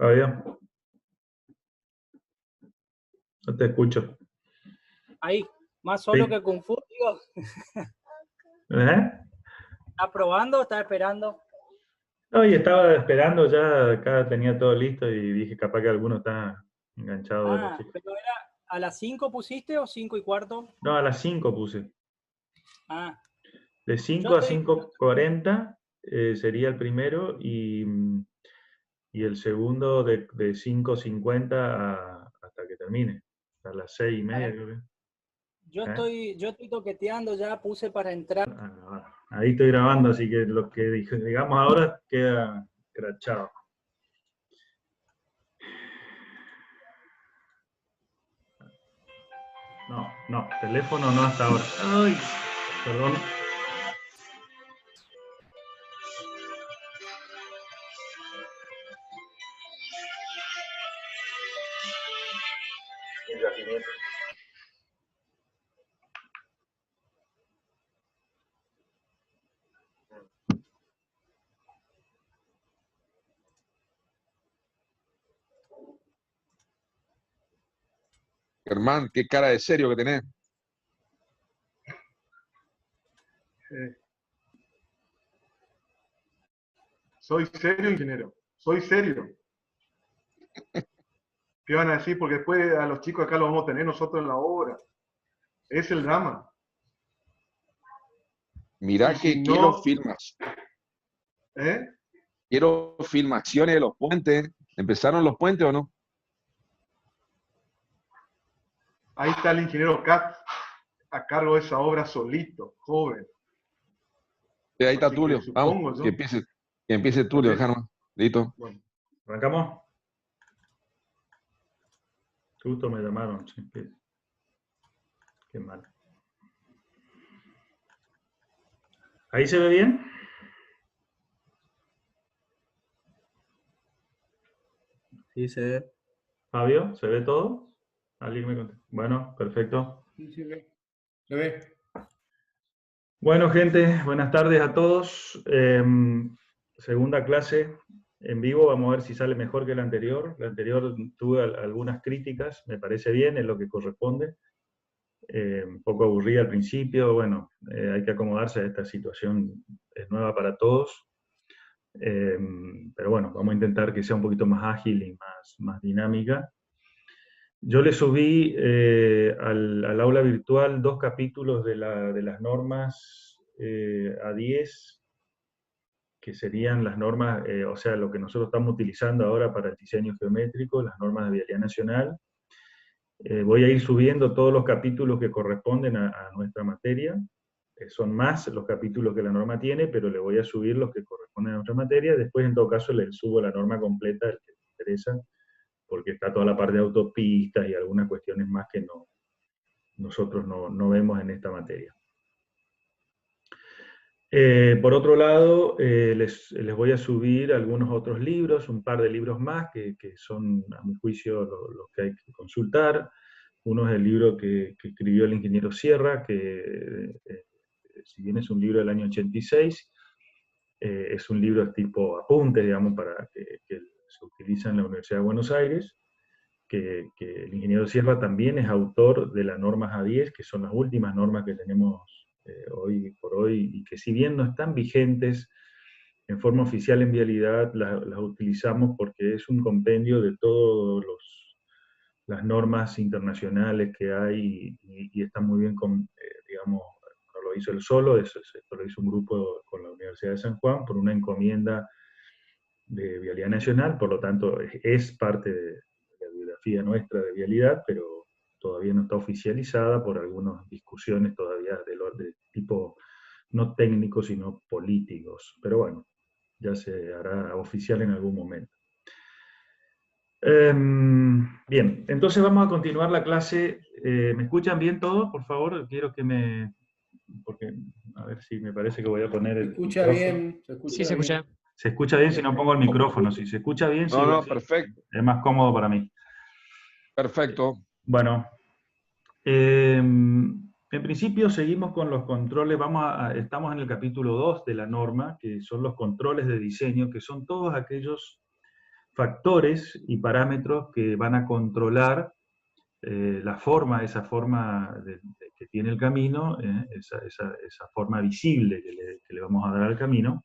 Fabio, no te escucho. Ahí, más solo Sí. que Kung Fu, digo. ¿Eh? ¿Está probando? ¿Está esperando? No, y estaba esperando ya, acá tenía todo listo y dije capaz que alguno está enganchado de los chicos. Pero era a las 5 pusiste o 5:15. No, a las 5 puse. Ah, De yo 5 a estoy. 5:40 sería el primero y el segundo de 5:50 hasta que termine. A las 6:30 creo que. Yo ¿Eh? estoy toqueteando, ya puse para entrar. Ahí estoy grabando, así que lo que digamos ahora queda crachado. No, teléfono no hasta ahora. Ay, perdón. El yacimiento. Germán, qué cara de serio que tenés. Soy serio, ingeniero. Soy serio. ¿Qué van a decir? Porque después a los chicos acá los vamos a tener nosotros en la obra. Es el drama. Mirá Y que si quiero no, quiero filmaciones de los puentes. ¿Empezaron los puentes o no? Ahí está el ingeniero Katz a cargo de esa obra solito, joven. Sí, ahí está Así que Tulio. supongo Vamos, yo. que empiece Tulio, Ok. Germán. Listo. Bueno, ¿Arrancamos? Justo me llamaron. Sí, qué mal. ¿Ahí se ve bien? Sí, se ve. Fabio, ¿se ve todo? ¿Alguien me contesta? Bueno, perfecto. Sí, se ve. Se ve. Bueno, gente, buenas tardes a todos. Segunda clase en vivo, vamos a ver si sale mejor que la anterior. La anterior tuve algunas críticas, me parece bien, es lo que corresponde. Un poco aburrida al principio, bueno, hay que acomodarse a esta situación, es nueva para todos. Pero bueno, vamos a intentar que sea un poquito más ágil y más dinámica. Yo le subí al aula virtual 2 capítulos de las normas A10, que serían las normas, o sea, lo que nosotros estamos utilizando ahora para el diseño geométrico, las normas de Vialidad Nacional. Voy a ir subiendo todos los capítulos que corresponden a nuestra materia. Son más los capítulos que la norma tiene, pero le voy a subir los que corresponden a nuestra materia. Después, en todo caso, le subo la norma completa, el que le interesa, porque está toda la parte de autopistas y algunas cuestiones más que nosotros no vemos en esta materia. Por otro lado, les voy a subir algunos otros libros, un par de libros más que son, a mi juicio, los que hay que consultar. Uno es el libro que escribió el ingeniero Sierra, que si bien es un libro del año 86, es un libro tipo apunte, digamos, para que se utiliza en la Universidad de Buenos Aires, que el ingeniero Sierra también es autor de las normas A10, que son las últimas normas que tenemos hoy por hoy, y que si bien no están vigentes en forma oficial en vialidad, las utilizamos porque es un compendio de todas las normas internacionales que hay y están muy bien, digamos, no lo hizo él solo, esto lo hizo un grupo con la Universidad de San Juan por una encomienda de Vialidad Nacional, por lo tanto es parte de la bibliografía nuestra de vialidad, pero todavía no está oficializada por algunas discusiones todavía de tipo no técnicos, sino políticos. Pero bueno, ya se hará oficial en algún momento. Bien, entonces vamos a continuar la clase. ¿Me escuchan bien todos? Por favor, quiero que me... Porque, a ver si me parece que voy a poner el Se escucha micrófono. bien. Se escucha Sí, se escucha. Se escucha bien si no pongo el micrófono. Si se escucha bien, No, sigo no, así. perfecto. Es más cómodo para mí. Perfecto. Bueno, en principio seguimos con los controles. Estamos en el capítulo 2 de la norma, que son los controles de diseño, que son todos aquellos factores y parámetros que van a controlar esa forma que tiene el camino, esa forma visible que le vamos a dar al camino,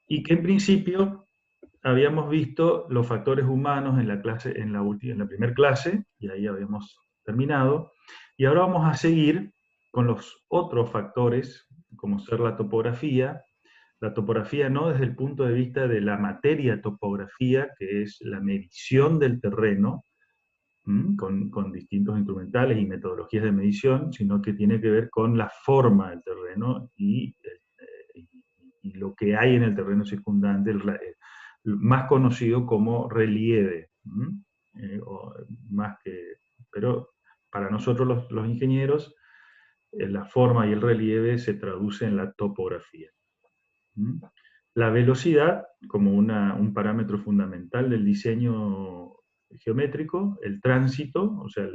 y que en principio habíamos visto los factores humanos en la primera clase, y ahí habíamos terminado, y ahora vamos a seguir con los otros factores, como ser la topografía no desde el punto de vista de la materia topografía, que es la medición del terreno, con distintos instrumentales y metodologías de medición, sino que tiene que ver con la forma del terreno y lo que hay en el terreno circundante, más conocido como relieve. Pero para nosotros los ingenieros, la forma y el relieve se traduce en la topografía. La velocidad, como un parámetro fundamental del diseño geométrico, el tránsito, o sea,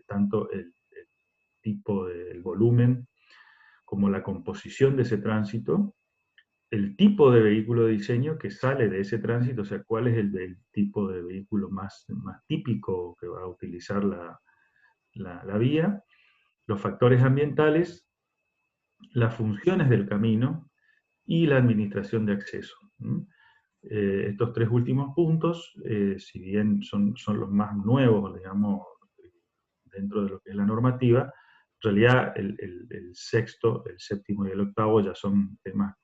tanto el tipo del volumen como la composición de ese tránsito, el tipo de vehículo de diseño que sale de ese tránsito, o sea, cuál es el tipo de vehículo más típico que va a utilizar la vía, los factores ambientales, las funciones del camino y la administración de acceso. Estos tres últimos puntos, si bien son los más nuevos, digamos, dentro de lo que es la normativa, en realidad el sexto, el séptimo y el octavo ya son temas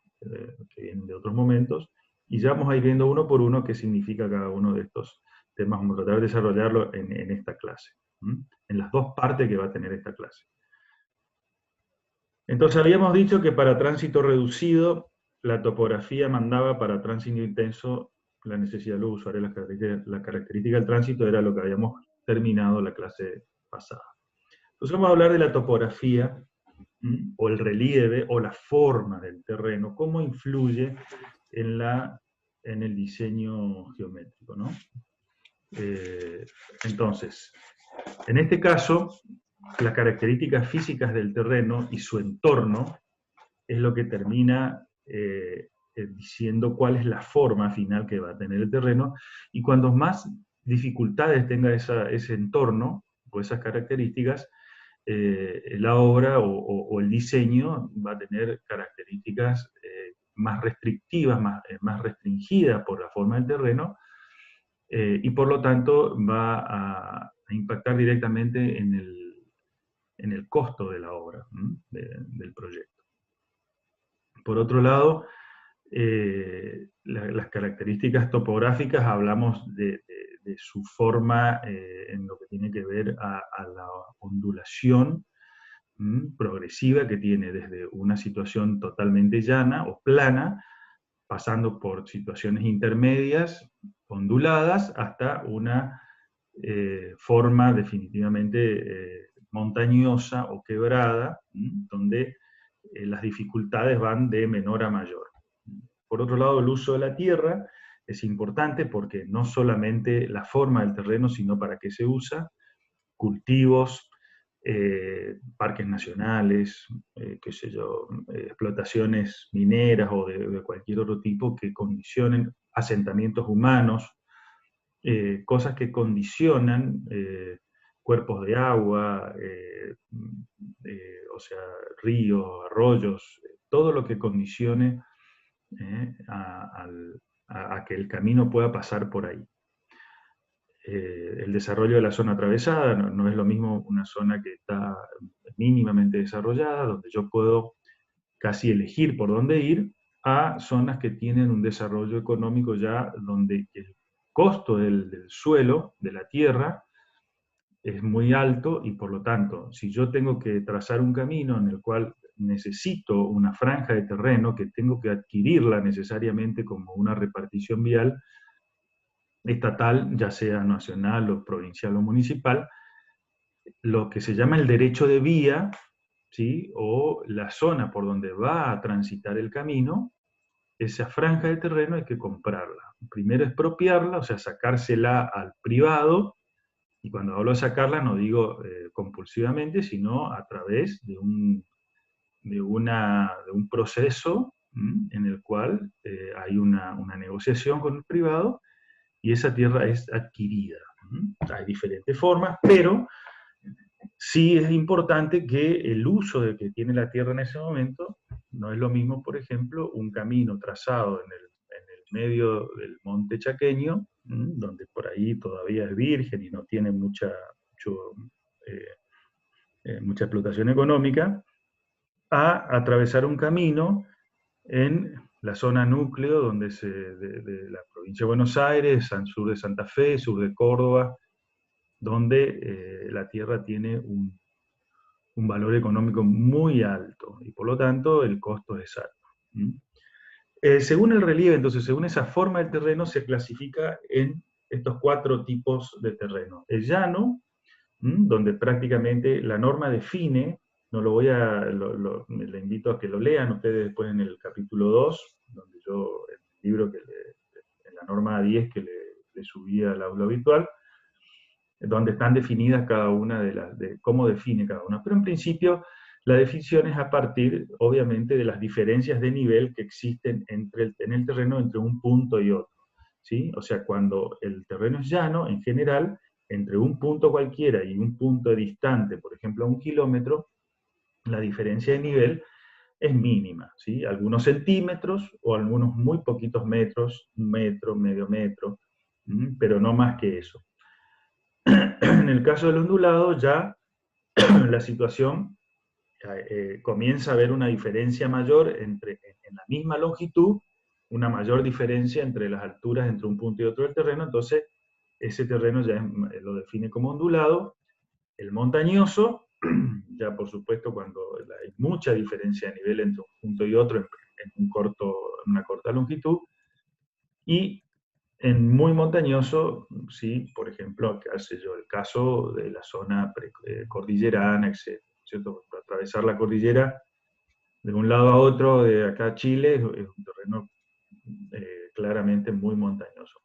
que vienen de otros momentos, y ya vamos a ir viendo uno por uno qué significa cada uno de estos temas. Vamos a tratar de desarrollarlo en esta clase, en las dos partes que va a tener esta clase. Entonces habíamos dicho que para tránsito reducido, la topografía mandaba; para tránsito intenso, la necesidad de los usuarios, la característica del tránsito era lo que habíamos terminado la clase pasada. Entonces vamos a hablar de la topografía, o el relieve, o la forma del terreno, cómo influye en el diseño geométrico, ¿no? Entonces, en este caso, las características físicas del terreno y su entorno es lo que termina diciendo cuál es la forma final que va a tener el terreno, y cuanto más dificultades tenga ese entorno, o esas características, la obra o el diseño va a tener características más restrictivas, más restringidas por la forma del terreno, y por lo tanto va a impactar directamente en el costo de la obra, del proyecto. Por otro lado, las características topográficas, hablamos de su forma en lo que tiene que ver a la ondulación progresiva que tiene desde una situación totalmente llana o plana, pasando por situaciones intermedias, onduladas, hasta una forma definitivamente montañosa o quebrada, donde las dificultades van de menor a mayor. Por otro lado, el uso de la tierra es importante porque no solamente la forma del terreno, sino para qué se usa: cultivos, parques nacionales, qué sé yo, explotaciones mineras o de cualquier otro tipo que condicionen asentamientos humanos, cosas que condicionan cuerpos de agua, o sea, ríos, arroyos, todo lo que condicione a que el camino pueda pasar por ahí. El desarrollo de la zona atravesada no es lo mismo una zona que está mínimamente desarrollada, donde yo puedo casi elegir por dónde ir, a zonas que tienen un desarrollo económico ya donde el costo del suelo, de la tierra, es muy alto, y por lo tanto, si yo tengo que trazar un camino en el cual necesito una franja de terreno que tengo que adquirirla necesariamente como una repartición vial estatal, ya sea nacional o provincial o municipal, lo que se llama el derecho de vía, ¿sí?, o la zona por donde va a transitar el camino, esa franja de terreno hay que comprarla. Primero expropiarla, o sea, sacársela al privado, y cuando hablo de sacarla no digo compulsivamente, sino a través de un proceso en el cual hay una negociación con el privado y esa tierra es adquirida. Hay diferentes formas, pero sí es importante que el uso de que tiene la tierra en ese momento no es lo mismo, por ejemplo, un camino trazado en el medio del monte chaqueño, donde por ahí todavía es virgen y no tiene mucha explotación económica, a atravesar un camino en la zona núcleo de la provincia de Buenos Aires, al sur de Santa Fe, sur de Córdoba, donde la tierra tiene un valor económico muy alto y por lo tanto el costo es alto. Según el relieve, entonces, según esa forma del terreno, se clasifica en estos 4 tipos de terreno. El llano, donde prácticamente la norma define, no lo voy a, le invito a que lo lean ustedes después en el capítulo 2, donde yo, el libro en la norma 10 que le subí al aula virtual, donde están definidas cada una de cómo define cada una. Pero en principio, la definición es a partir, obviamente, de las diferencias de nivel que existen en el terreno entre un punto y otro, ¿sí? O sea, cuando el terreno es llano, en general, entre un punto cualquiera y un punto distante, por ejemplo, a 1 kilómetro, la diferencia de nivel es mínima, ¿sí? Algunos centímetros o algunos muy poquitos metros, 1 metro, medio metro, pero no más que eso. En el caso del ondulado, ya la situación comienza a haber una diferencia mayor en la misma longitud, una mayor diferencia entre las alturas entre un punto y otro del terreno, entonces ese terreno ya lo define como ondulado. El montañoso, ya por supuesto cuando hay mucha diferencia de nivel entre un punto y otro en una corta longitud, y en muy montañoso, sí, por ejemplo, qué sé yo, el caso de la zona cordillerana, etc., ¿cierto? Para atravesar la cordillera de un lado a otro, de acá a Chile, es un terreno claramente muy montañoso.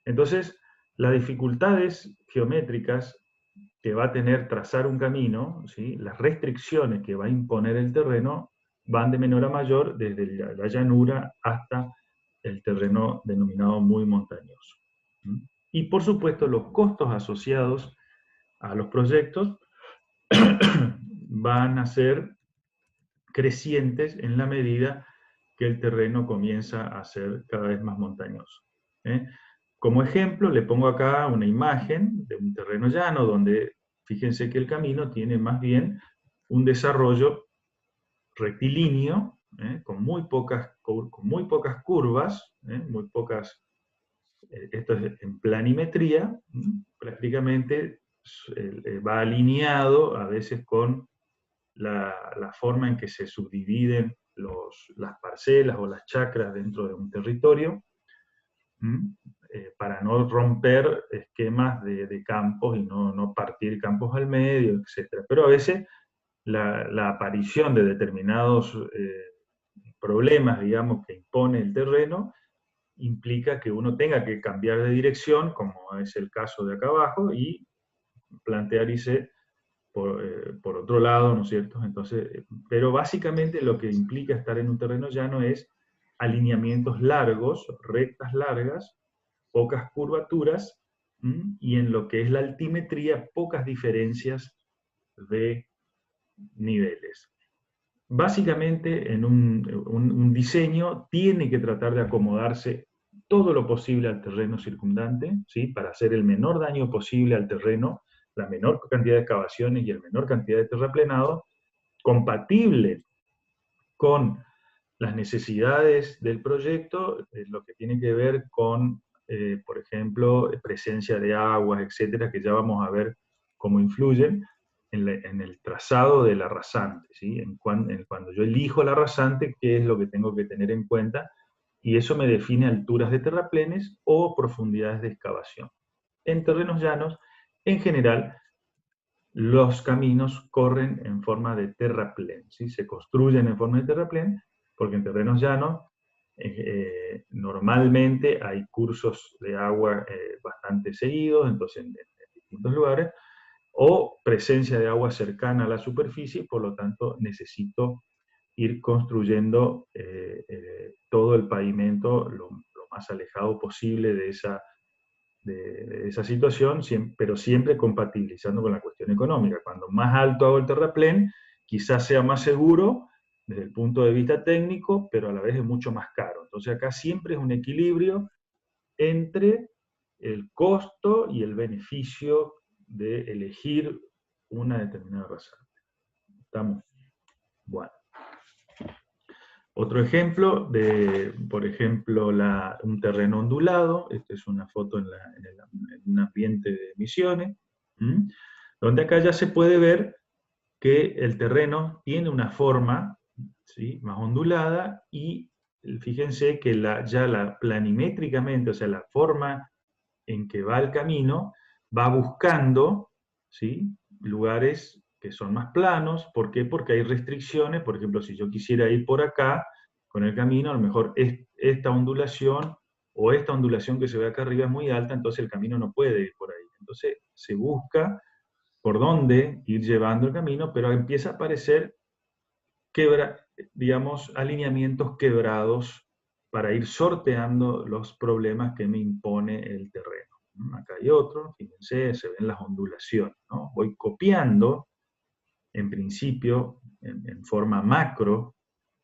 Entonces, las dificultades geométricas que va a tener trazar un camino, ¿sí? Las restricciones que va a imponer el terreno, van de menor a mayor, desde la llanura hasta el terreno denominado muy montañoso. Y por supuesto, los costos asociados a los proyectos van a ser crecientes en la medida que el terreno comienza a ser cada vez más montañoso. Como ejemplo, le pongo acá una imagen de un terreno llano, donde fíjense que el camino tiene más bien un desarrollo rectilíneo, con muy pocas curvas, esto es en planimetría, prácticamente va alineado a veces con la forma en que se subdividen las parcelas o las chacras dentro de un territorio, para no romper esquemas de campos y no partir campos al medio, etc. Pero a veces la aparición de determinados problemas, digamos, que impone el terreno, implica que uno tenga que cambiar de dirección, como es el caso de acá abajo, y plantear irse por otro lado, ¿no es cierto? Entonces, pero básicamente lo que implica estar en un terreno llano es alineamientos largos, rectas largas, pocas curvaturas, y en lo que es la altimetría, pocas diferencias de niveles. Básicamente, en un diseño tiene que tratar de acomodarse todo lo posible al terreno circundante, ¿sí? Para hacer el menor daño posible al terreno, la menor cantidad de excavaciones y el menor cantidad de terraplenado, compatible con las necesidades del proyecto, lo que tiene que ver con, por ejemplo, presencia de aguas, etcétera, que ya vamos a ver cómo influyen en el trazado de la rasante, ¿sí? Cuando yo elijo la rasante, qué es lo que tengo que tener en cuenta, y eso me define alturas de terraplenes o profundidades de excavación. En terrenos llanos, en general, los caminos corren en forma de terraplén, ¿sí? Se construyen en forma de terraplén, porque en terrenos llanos normalmente hay cursos de agua bastante seguidos, entonces en distintos lugares, o presencia de agua cercana a la superficie, por lo tanto necesito ir construyendo todo el pavimento lo más alejado posible de esa situación, pero siempre compatibilizando con la cuestión económica. Cuando más alto hago el terraplén, quizás sea más seguro desde el punto de vista técnico, pero a la vez es mucho más caro. Entonces acá siempre es un equilibrio entre el costo y el beneficio de elegir una determinada rasante. ¿Estamos? Bueno. Otro ejemplo por ejemplo, un terreno ondulado. Esta es una foto en un ambiente de Misiones, donde acá ya se puede ver que el terreno tiene una forma, ¿sí?, más ondulada, y fíjense que ya planimétricamente, o sea, la forma en que va el camino, va buscando, ¿sí?, lugares que son más planos. ¿Por qué? Porque hay restricciones. Por ejemplo, si yo quisiera ir por acá con el camino, a lo mejor esta ondulación o esta ondulación que se ve acá arriba es muy alta, entonces el camino no puede ir por ahí. Entonces se busca por dónde ir llevando el camino, pero empieza a aparecer digamos, alineamientos quebrados para ir sorteando los problemas que me impone el terreno. Acá hay otro, fíjense, se ven las ondulaciones, ¿no? Voy copiando, en principio, en forma macro,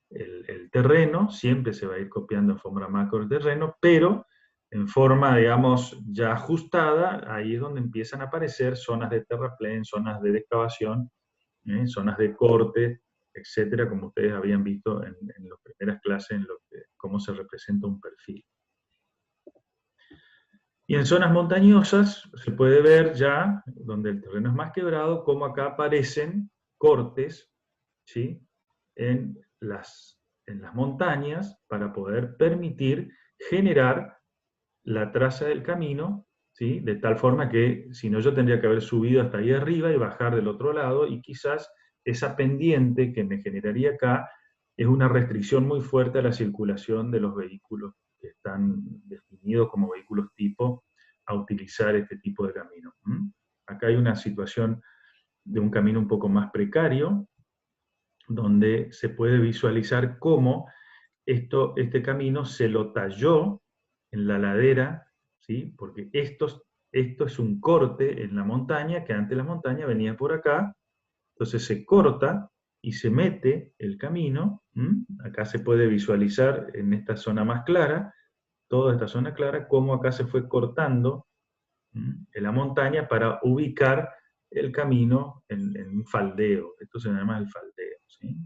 el terreno, siempre se va a ir copiando en forma macro el terreno, pero en forma, digamos, ya ajustada, ahí es donde empiezan a aparecer zonas de terraplén, zonas de excavación, zonas de corte, etcétera, como ustedes habían visto en las primeras clases, cómo se representa un perfil. Y en zonas montañosas se puede ver ya, donde el terreno es más quebrado, cómo acá aparecen cortes, ¿sí?, en las montañas, para poder permitir generar la traza del camino, ¿sí?, de tal forma que, si no, yo tendría que haber subido hasta ahí arriba y bajar del otro lado, y quizás esa pendiente que me generaría acá es una restricción muy fuerte a la circulación de los vehículos que están definidos como vehículos tipo a utilizar este tipo de camino. Acá hay una situación de un camino un poco más precario, donde se puede visualizar cómo este camino se lo talló en la ladera, ¿sí?, porque esto es un corte en la montaña, que antes la montaña venía por acá, entonces se corta y se mete el camino. Acá se puede visualizar en esta zona más clara, toda esta zona clara, cómo acá se fue cortando en la montaña para ubicar el camino en un faldeo. Esto se llama el faldeo, ¿sí?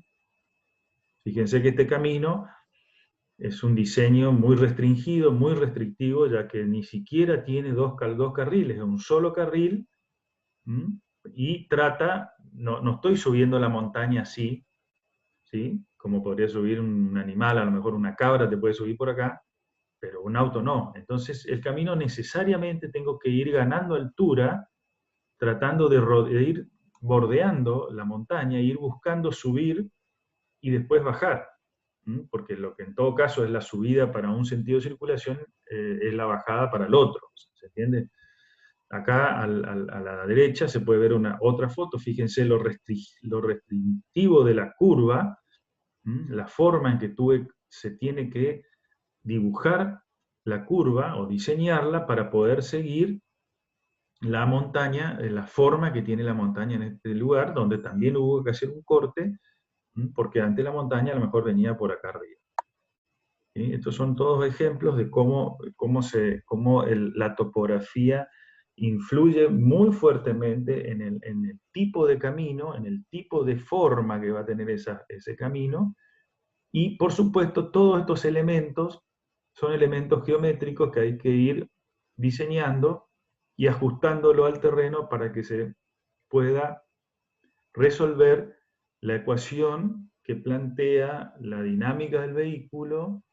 Fíjense que este camino es un diseño muy restringido, muy restrictivo, ya que ni siquiera tiene dos carriles, es un solo carril, y no estoy subiendo la montaña así, ¿sí?, como podría subir un animal, a lo mejor una cabra te puede subir por acá, pero un auto no. Entonces el camino necesariamente tengo que ir ganando altura, tratando de ir bordeando la montaña, ir buscando subir y después bajar, porque lo que en todo caso es la subida para un sentido de circulación, es la bajada para el otro, ¿se entiende? Acá a la derecha se puede ver otra foto. Fíjense lo restrictivo de la curva, la forma en que se tiene que dibujar la curva o diseñarla para poder seguir la montaña, la forma que tiene la montaña en este lugar, donde también hubo que hacer un corte, porque antes la montaña a lo mejor venía por acá arriba. ¿Sí? Estos son todos ejemplos de cómo la topografía influye muy fuertemente en el tipo de camino, en el tipo de forma que va a tener ese camino, y por supuesto todos estos elementos son elementos geométricos que hay que ir diseñando y ajustándolo al terreno para que se pueda resolver la ecuación que plantea la dinámica del vehículo,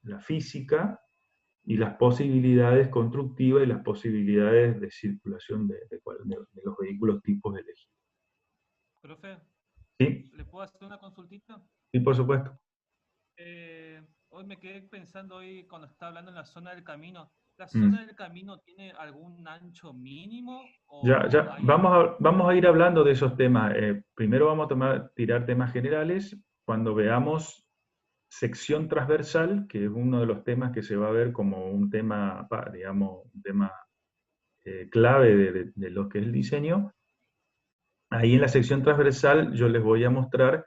la física, y las posibilidades constructivas y las posibilidades de circulación de los vehículos tipos elegidos. Profe, ¿Sí? ¿le puedo hacer una consultita? Sí, por supuesto. Hoy me quedé pensando cuando estaba hablando en la zona del camino. ¿La zona del camino tiene algún ancho mínimo? Ya, vamos a ir hablando de esos temas. Primero vamos a tirar temas generales, cuando veamos sección transversal, que es uno de los temas que se va a ver como un tema, digamos, un tema clave de lo que es el diseño. Ahí en la sección transversal yo les voy a mostrar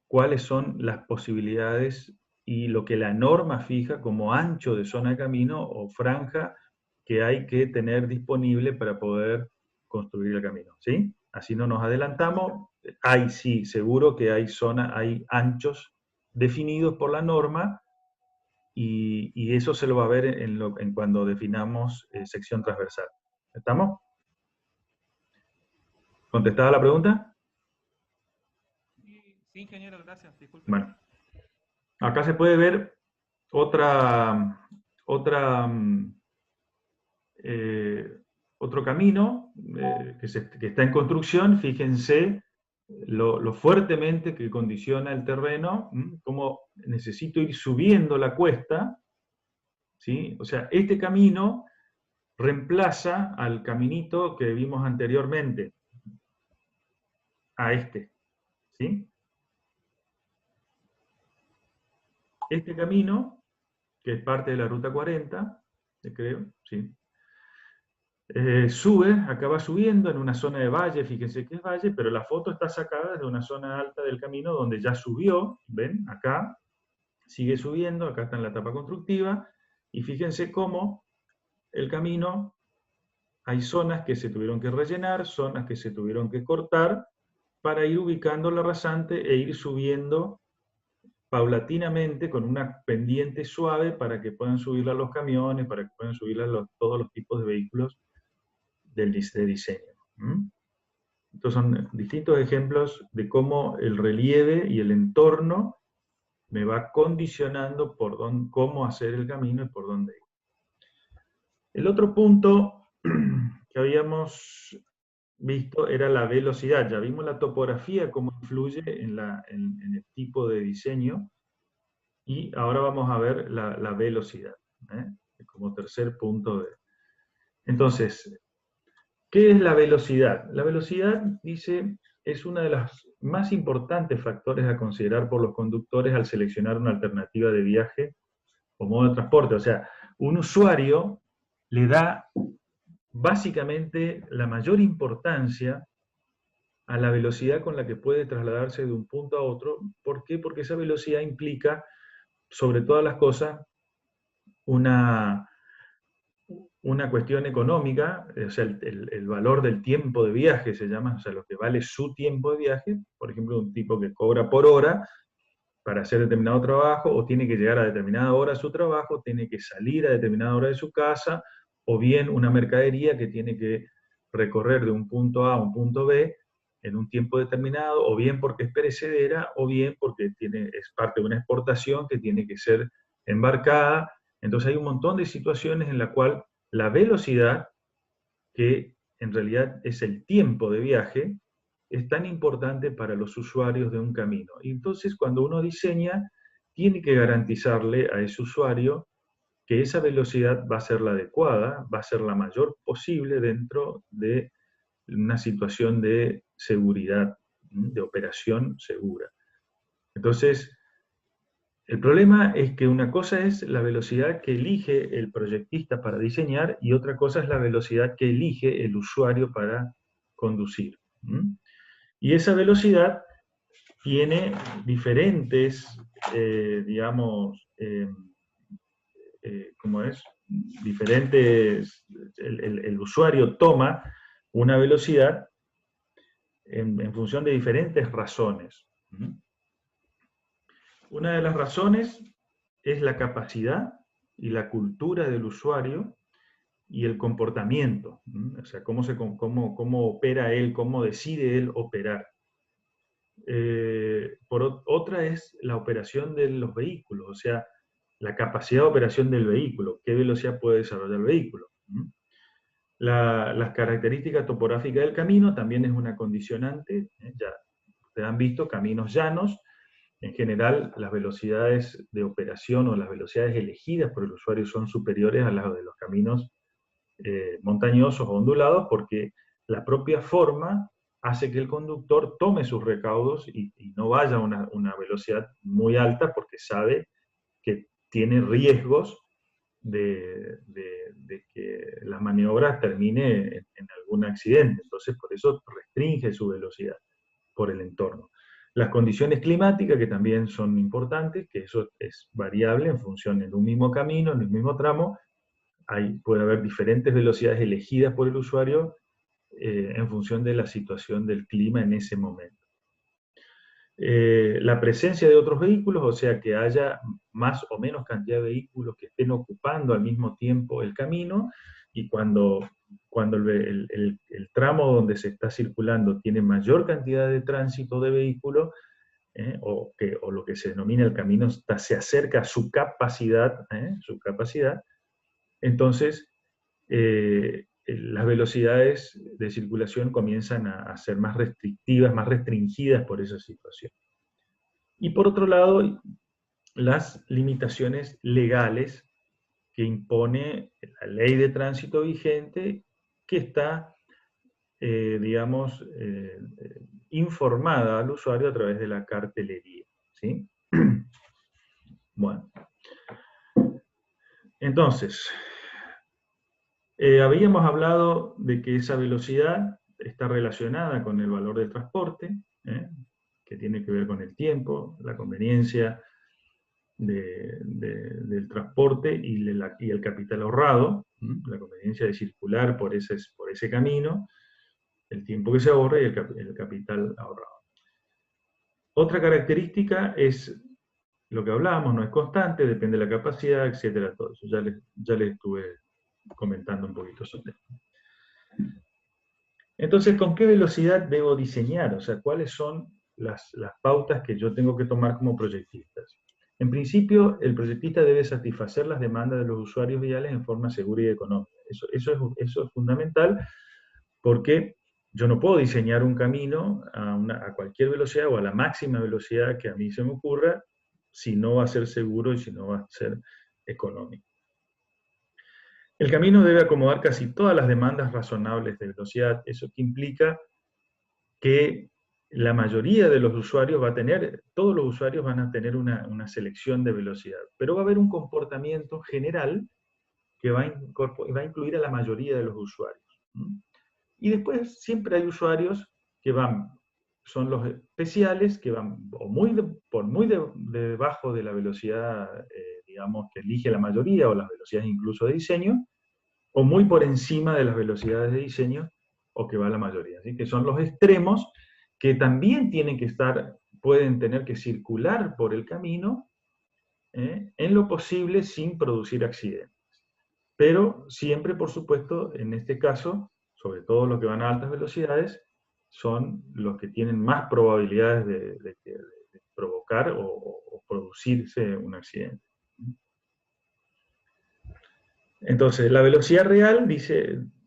cuáles son las posibilidades y lo que la norma fija como ancho de zona de camino o franja que hay que tener disponible para poder construir el camino, ¿sí? Así no nos adelantamos. Hay, sí, seguro que hay hay anchos definidos por la norma y eso se lo va a ver en cuando definamos sección transversal. ¿Estamos? ¿Contestada la pregunta? Sí, ingeniero, gracias. Disculpe. Bueno. Acá se puede ver otro camino que está en construcción. Fíjense lo fuertemente que condiciona el terreno, cómo necesito ir subiendo la cuesta, ¿sí? O sea, este camino reemplaza al caminito que vimos anteriormente, a este, ¿sí? Este camino, que es parte de la ruta 40, creo, sí, sube, acaba subiendo en una zona de valle, fíjense que es valle, pero la foto está sacada desde una zona alta del camino donde ya subió, ven, acá, sigue subiendo, acá está en la etapa constructiva, y fíjense cómo el camino, hay zonas que se tuvieron que rellenar, zonas que se tuvieron que cortar, para ir ubicando la rasante e ir subiendo paulatinamente con una pendiente suave para que puedan subirla los camiones, para que puedan subirla todos los tipos de vehículos de diseño. Estos son distintos ejemplos de cómo el relieve y el entorno me va condicionando por cómo hacer el camino y por dónde ir. El otro punto que habíamos visto era la velocidad. Ya vimos la topografía, cómo influye en el tipo de diseño, y ahora vamos a ver la velocidad, como tercer punto. Entonces, ¿qué es la velocidad? La velocidad, dice, es uno de los más importantes factores a considerar por los conductores al seleccionar una alternativa de viaje o modo de transporte. O sea, un usuario le da básicamente la mayor importancia a la velocidad con la que puede trasladarse de un punto a otro. ¿Por qué? Porque esa velocidad implica, sobre todas las cosas, una cuestión económica, o sea, el valor del tiempo de viaje se llama, o sea, lo que vale su tiempo de viaje. Por ejemplo, un tipo que cobra por hora para hacer determinado trabajo, o tiene que llegar a determinada hora a su trabajo, tiene que salir a determinada hora de su casa, o bien una mercadería que tiene que recorrer de un punto A a un punto B en un tiempo determinado, o bien porque es perecedera, o bien porque es parte de una exportación que tiene que ser embarcada. Entonces hay un montón de situaciones en la cual la velocidad, que en realidad es el tiempo de viaje, es tan importante para los usuarios de un camino. Y entonces cuando uno diseña, tiene que garantizarle a ese usuario que esa velocidad va a ser la adecuada, va a ser la mayor posible dentro de una situación de seguridad, de operación segura. Entonces, el problema es que una cosa es la velocidad que elige el proyectista para diseñar y otra cosa es la velocidad que elige el usuario para conducir. Y esa velocidad tiene diferentes, digamos, ¿cómo es? Diferentes, el usuario toma una velocidad en función de diferentes razones. Una de las razones es la capacidad y la cultura del usuario y el comportamiento, o sea, cómo opera él, cómo decide él operar. Otra es la operación de los vehículos, o sea, la capacidad de operación del vehículo, qué velocidad puede desarrollar el vehículo. Las características topográficas del camino también es una condicionante. Ya ustedes han visto caminos llanos. En general, las velocidades de operación o las velocidades elegidas por el usuario son superiores a las de los caminos montañosos o ondulados, porque la propia forma hace que el conductor tome sus recaudos y no vaya a una velocidad muy alta porque sabe que tiene riesgos de que la maniobra termine en algún accidente. Entonces, por eso restringe su velocidad por el entorno. Las condiciones climáticas, que también son importantes, que eso es variable en función de un mismo camino, en el mismo tramo, puede haber diferentes velocidades elegidas por el usuario en función de la situación del clima en ese momento. La presencia de otros vehículos, o sea, que haya más o menos cantidad de vehículos que estén ocupando al mismo tiempo el camino, y cuando el tramo donde se está circulando tiene mayor cantidad de tránsito de vehículos, o lo que se denomina el camino se acerca a su capacidad, entonces las velocidades de circulación comienzan a ser más restrictivas, más restringidas por esa situación. Y por otro lado, las limitaciones legales que impone la ley de tránsito vigente, que está, digamos, informada al usuario a través de la cartelería, ¿sí? Bueno. Entonces, habíamos hablado de que esa velocidad está relacionada con el valor del transporte, que tiene que ver con el tiempo, la conveniencia del transporte y el capital ahorrado, la conveniencia de circular por ese camino, el tiempo que se ahorra y el capital ahorrado. Otra característica es lo que hablábamos, no es constante, depende de la capacidad, etcétera, todo eso. Ya les estuve comentando un poquito sobre esto. Entonces, ¿con qué velocidad debo diseñar? O sea, ¿cuáles son las pautas que yo tengo que tomar como proyectistas? En principio, el proyectista debe satisfacer las demandas de los usuarios viales en forma segura y económica. Eso es fundamental, porque yo no puedo diseñar un camino a cualquier velocidad o a la máxima velocidad que a mí se me ocurra, si no va a ser seguro y si no va a ser económico. El camino debe acomodar casi todas las demandas razonables de velocidad. Eso que implica que la mayoría de los usuarios todos los usuarios van a tener una selección de velocidad, pero va a haber un comportamiento general que va a incluir a la mayoría de los usuarios. Y después siempre hay usuarios que son los especiales, que van por muy debajo de la velocidad, digamos, que elige la mayoría, o las velocidades incluso de diseño, o muy por encima de las velocidades de diseño, o que va la mayoría. Así que son los extremos que también pueden tener que circular por el camino, en lo posible sin producir accidentes. Pero siempre, por supuesto, en este caso, sobre todo los que van a altas velocidades, son los que tienen más probabilidades de provocar o producirse un accidente. Entonces, la velocidad real,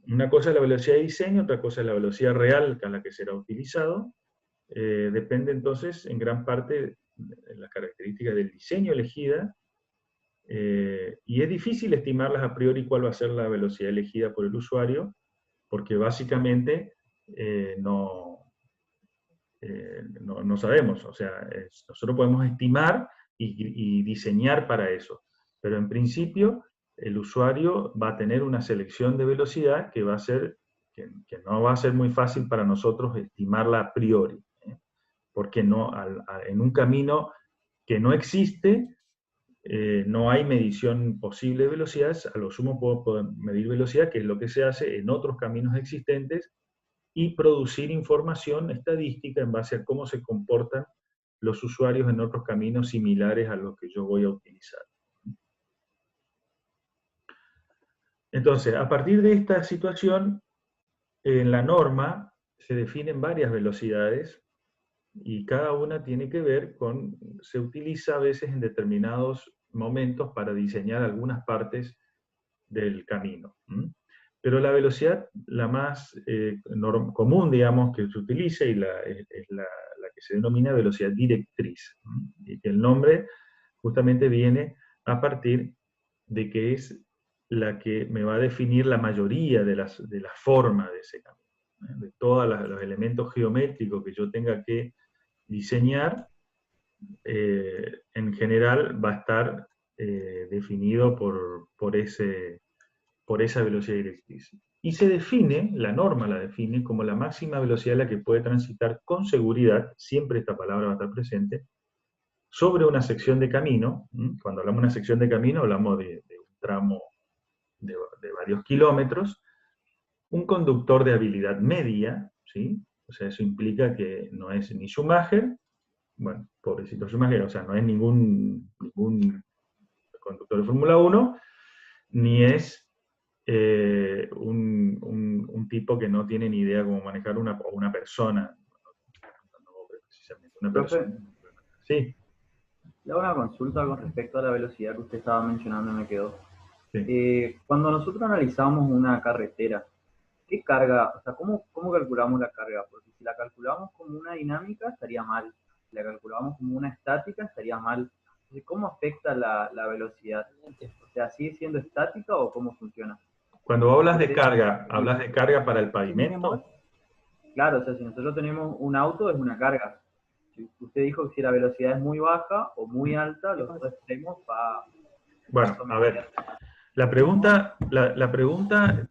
una cosa es la velocidad de diseño, otra cosa es la velocidad real a la que será utilizado. Depende entonces, en gran parte, de las características del diseño elegida, y es difícil estimarlas a priori cuál va a ser la velocidad elegida por el usuario, porque básicamente no sabemos. O sea, nosotros podemos estimar y diseñar para eso, pero en principio el usuario va a tener una selección de velocidad que no va a ser muy fácil para nosotros estimarla a priori, porque en un camino que no existe, no hay medición posible de velocidades. A lo sumo puedo medir velocidad, que es lo que se hace en otros caminos existentes, y producir información estadística en base a cómo se comportan los usuarios en otros caminos similares a los que yo voy a utilizar. Entonces, a partir de esta situación, en la norma se definen varias velocidades, y cada una tiene que ver se utiliza a veces en determinados momentos para diseñar algunas partes del camino. Pero la velocidad, la más común, digamos, que se utiliza, es la que se denomina velocidad directriz. Y que el nombre justamente viene a partir de que es la que me va a definir la mayoría de la forma de ese camino. de todos los elementos geométricos que yo tenga que diseñar, en general va a estar definido por esa velocidad directriz. Y se define, la norma la define como la máxima velocidad a la que puede transitar con seguridad, siempre esta palabra va a estar presente, sobre una sección de camino. Cuando hablamos de una sección de camino hablamos de un tramo de varios kilómetros, un conductor de habilidad media, ¿sí? O sea, eso implica que no es ni Schumacher, bueno, pobrecito Schumacher, o sea, no es ningún conductor de Fórmula 1, ni es un tipo que no tiene ni idea cómo manejar una persona. No, precisamente una persona. Sí. Le hago una consulta con respecto a la velocidad que usted estaba mencionando y me quedó. Sí. Cuando nosotros analizamos una carretera, ¿qué carga? O sea, ¿cómo calculamos la carga? Porque si la calculamos como una dinámica, estaría mal. Si la calculamos como una estática, estaría mal. Entonces, ¿cómo afecta la velocidad? O sea, ¿sigue siendo estática o cómo funciona? Cuando hablas de carga, ¿hablas de carga para el pavimento? Claro, o sea, si nosotros tenemos un auto, es una carga. Usted dijo que si la velocidad es muy baja o muy alta, los dos extremos va... Bueno, a ver, la pregunta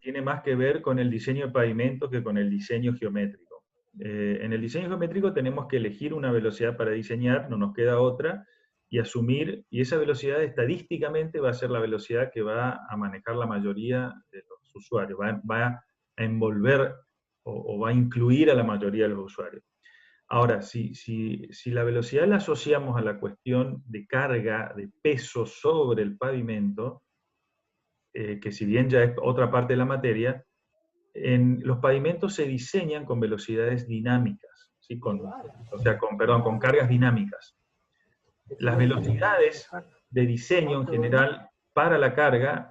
tiene más que ver con el diseño de pavimento que con el diseño geométrico. En el diseño geométrico tenemos que elegir una velocidad para diseñar, no nos queda otra, y asumir, y esa velocidad estadísticamente va a ser la velocidad que va a manejar la mayoría de los usuarios, va a envolver o va a incluir a la mayoría de los usuarios. Ahora, si la velocidad la asociamos a la cuestión de carga, de peso sobre el pavimento, que si bien ya es otra parte de la materia, los pavimentos se diseñan con velocidades dinámicas, ¿sí? con cargas dinámicas. Las velocidades de diseño en general para la carga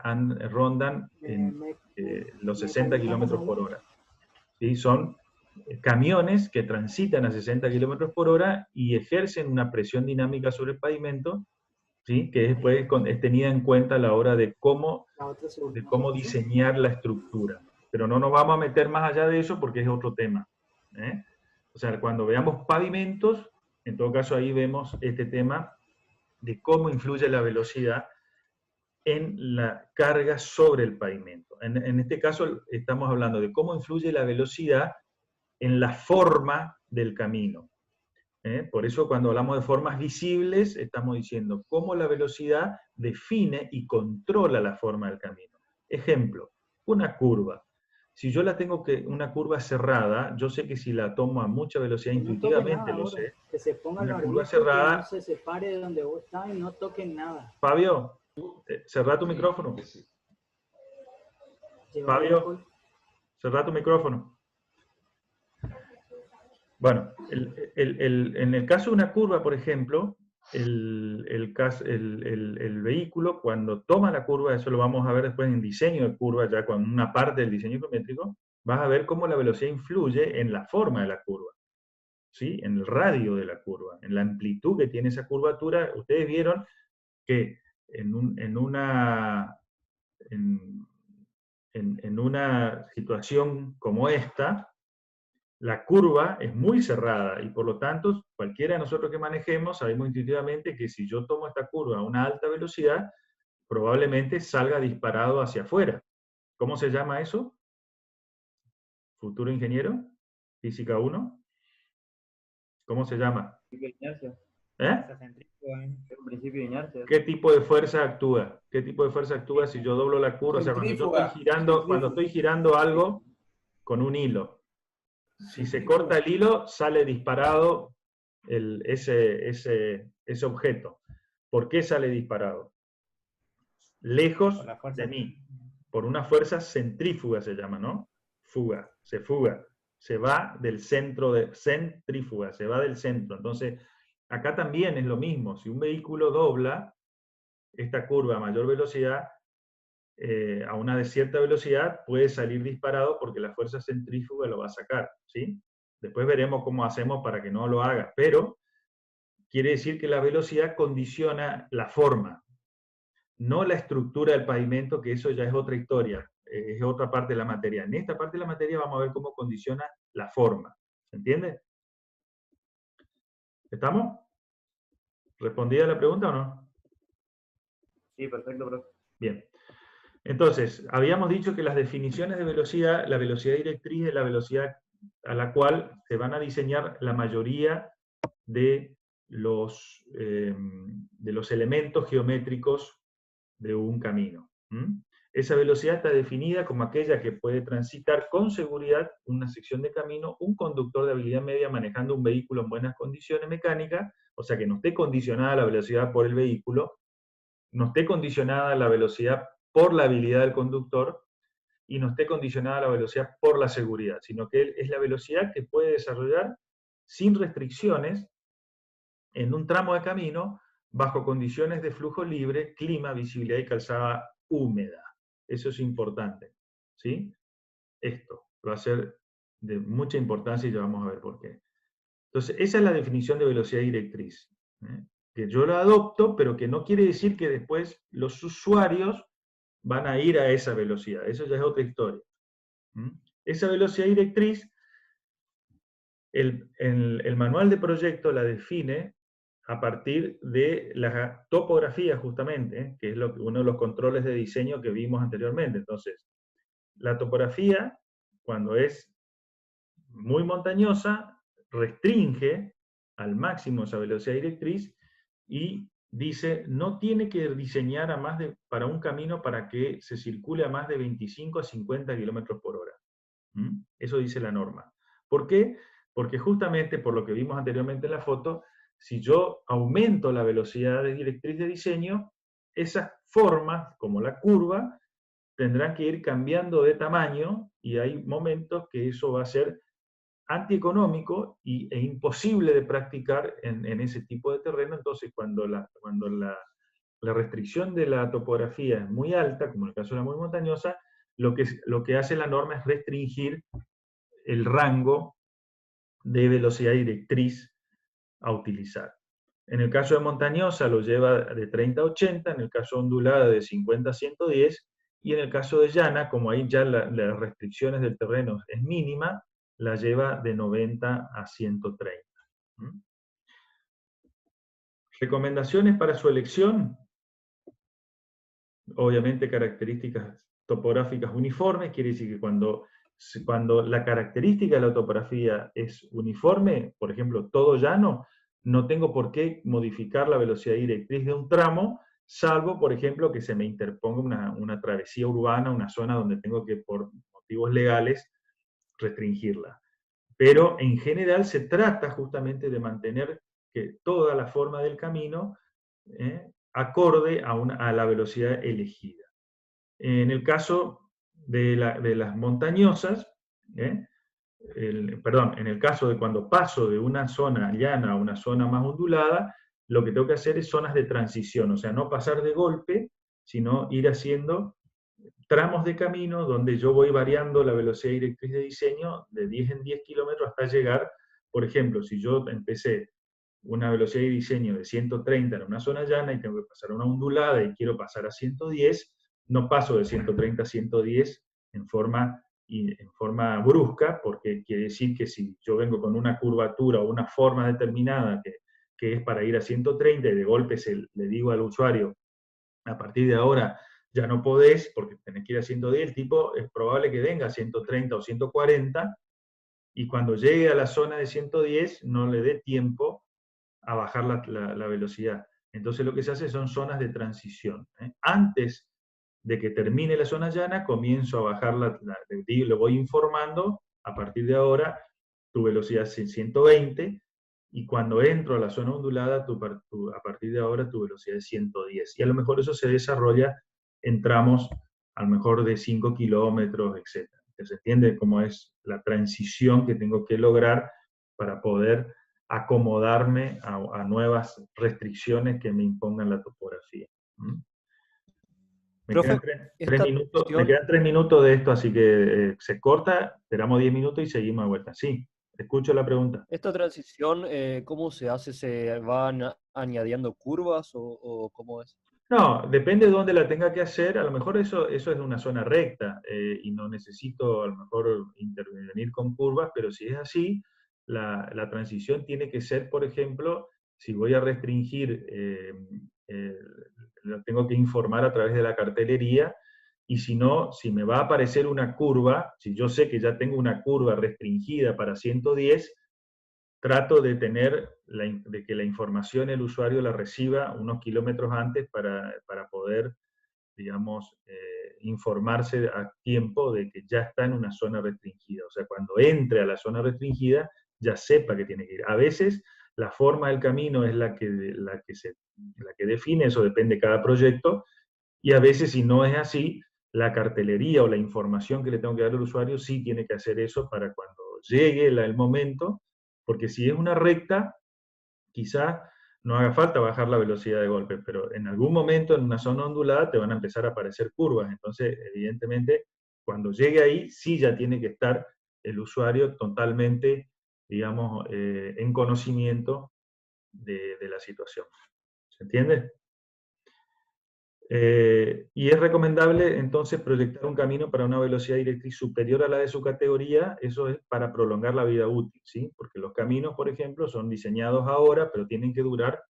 rondan en los 60 kilómetros por hora. ¿Sí? Son camiones que transitan a 60 kilómetros por hora y ejercen una presión dinámica sobre el pavimento, ¿sí? Que después es tenida en cuenta a la hora de cómo diseñar la estructura. Pero no nos vamos a meter más allá de eso porque es otro tema. O sea, cuando veamos pavimentos, en todo caso ahí vemos este tema de cómo influye la velocidad en la carga sobre el pavimento. En este caso estamos hablando de cómo influye la velocidad en la forma del camino. Por eso cuando hablamos de formas visibles, estamos diciendo cómo la velocidad define y controla la forma del camino. Ejemplo, una curva. Si yo la tengo una curva cerrada, yo sé que si la tomo a mucha velocidad, intuitivamente lo sé. Que se ponga una curva cerrada, que no se separe de donde vos estás y no toquen nada. Fabio, cerrá tu micrófono. Fabio, cerrá tu micrófono. Bueno, en el caso de una curva, por ejemplo, el vehículo cuando toma la curva, eso lo vamos a ver después en diseño de curva, ya con una parte del diseño geométrico, vas a ver cómo la velocidad influye en la forma de la curva, ¿sí? En el radio de la curva, en la amplitud que tiene esa curvatura. Ustedes vieron que en una situación como esta, la curva es muy cerrada y por lo tanto cualquiera de nosotros que manejemos sabemos intuitivamente que si yo tomo esta curva a una alta velocidad, probablemente salga disparado hacia afuera. ¿Cómo se llama eso? ¿Futuro ingeniero? ¿Física 1? ¿Cómo se llama? Inercia. Un principio de inercia. ¿Qué tipo de fuerza actúa? ¿Qué tipo de fuerza actúa si yo doblo la curva? O sea, cuando estoy girando algo con un hilo. Si se corta el hilo, sale disparado ese objeto. ¿Por qué sale disparado? Lejos de mí. Por una fuerza centrífuga se llama, ¿no? Fuga, se fuga. Se va del centro centrífuga, se va del centro. Entonces, acá también es lo mismo. Si un vehículo dobla esta curva a mayor velocidad, a una de cierta velocidad, puede salir disparado porque la fuerza centrífuga lo va a sacar, ¿sí? Después veremos cómo hacemos para que no lo haga, pero quiere decir que la velocidad condiciona la forma, no la estructura del pavimento, que eso ya es otra historia. es otra parte de la materia. En esta parte de la materia vamos a ver cómo condiciona la forma. ¿Se entiende? ¿Estamos? ¿Respondida la pregunta o no? Sí, perfecto, profe. Bien. Entonces, habíamos dicho que las definiciones de velocidad, la velocidad directriz es la velocidad a la cual se van a diseñar la mayoría de los elementos geométricos de un camino. Esa velocidad está definida como aquella que puede transitar con seguridad una sección de camino un conductor de habilidad media manejando un vehículo en buenas condiciones mecánicas, o sea que no esté condicionada la velocidad por el vehículo, no esté condicionada la velocidad por la habilidad del conductor y no esté condicionada la velocidad por la seguridad, sino que es la velocidad que puede desarrollar sin restricciones en un tramo de camino bajo condiciones de flujo libre, clima, visibilidad y calzada húmeda. Eso es importante, ¿sí? Esto va a ser de mucha importancia y ya vamos a ver por qué. Entonces, esa es la definición de velocidad directriz, que yo la adopto, pero que no quiere decir que después los usuarios van a ir a esa velocidad. Eso ya es otra historia. Esa velocidad directriz, el manual de proyecto la define a partir de la topografía, justamente, que es uno de los controles de diseño que vimos anteriormente. Entonces, la topografía, cuando es muy montañosa, restringe al máximo esa velocidad directriz y dice, no tiene que diseñar para un camino para que se circule a más de 25 a 50 kilómetros por hora. Eso dice la norma. ¿Por qué? Porque justamente, por lo que vimos anteriormente en la foto, si yo aumento la velocidad de directriz de diseño, esas formas, como la curva, tendrán que ir cambiando de tamaño y hay momentos que eso va a ser antieconómico e imposible de practicar en ese tipo de terreno. Entonces, cuando la restricción de la topografía es muy alta, como en el caso de la muy montañosa, lo que hace la norma es restringir el rango de velocidad directriz a utilizar. En el caso de montañosa lo lleva de 30 a 80, en el caso de ondulada de 50 a 110, y en el caso de llana, como ahí ya las restricciones del terreno es mínima, la lleva de 90 a 130. Recomendaciones para su elección. Obviamente características topográficas uniformes, quiere decir que cuando la característica de la topografía es uniforme, por ejemplo, todo llano, no tengo por qué modificar la velocidad directriz de un tramo, salvo, por ejemplo, que se me interponga una travesía urbana, una zona donde tengo que, por motivos legales, restringirla. Pero en general se trata justamente de mantener que toda la forma del camino acorde a la velocidad elegida. En el caso de las montañosas, en el caso de cuando paso de una zona llana a una zona más ondulada, lo que tengo que hacer es zonas de transición, o sea, no pasar de golpe, sino ir haciendo tramos de camino donde yo voy variando la velocidad directriz de diseño de 10 en 10 kilómetros hasta llegar, por ejemplo, si yo empecé una velocidad de diseño de 130 en una zona llana y tengo que pasar a una ondulada y quiero pasar a 110, no paso de 130 a 110 en forma brusca, porque quiere decir que si yo vengo con una curvatura o una forma determinada que es para ir a 130 y de golpe le digo al usuario, a partir de ahora ya no podés porque tenés que ir a 110, el tipo es probable que venga a 130 o 140 y cuando llegue a la zona de 110 no le dé tiempo a bajar la velocidad. Entonces lo que se hace son zonas de transición. Antes de que termine la zona llana, comienzo a bajar lo voy informando, a partir de ahora tu velocidad es 120, y cuando entro a la zona ondulada, a partir de ahora tu velocidad es 110. Y a lo mejor eso se desarrolla en tramos, a lo mejor de 5 kilómetros, etc. ¿Se entiende cómo es la transición que tengo que lograr para poder acomodarme a nuevas restricciones que me impongan la topografía? Me Profe, quedan 3 minutos de esto, así que se corta, esperamos 10 minutos y seguimos de vuelta. Sí, escucho la pregunta. ¿Esta transición cómo se hace? ¿Se van añadiendo curvas o cómo es? No, depende de dónde la tenga que hacer. A lo mejor eso es una zona recta y no necesito a lo mejor intervenir con curvas, pero si es así, la transición tiene que ser, por ejemplo, si voy a restringir, lo tengo que informar a través de la cartelería, y si no, si me va a aparecer una curva, si yo sé que ya tengo una curva restringida para 110, trato de de que la información el usuario la reciba unos kilómetros antes para poder, digamos, informarse a tiempo de que ya está en una zona restringida. O sea, cuando entre a la zona restringida, ya sepa que tiene que ir. A veces la forma del camino es la que define, eso depende de cada proyecto, y a veces si no es así, la cartelería o la información que le tengo que dar al usuario sí tiene que hacer eso para cuando llegue el momento, porque si es una recta, quizá no haga falta bajar la velocidad de golpe, pero en algún momento en una zona ondulada te van a empezar a aparecer curvas, entonces evidentemente cuando llegue ahí sí ya tiene que estar el usuario totalmente, digamos, en conocimiento de la situación. ¿Se entiende? Y es recomendable entonces proyectar un camino para una velocidad directriz superior a la de su categoría, eso es para prolongar la vida útil, ¿sí? Porque los caminos, por ejemplo, son diseñados ahora, pero tienen que durar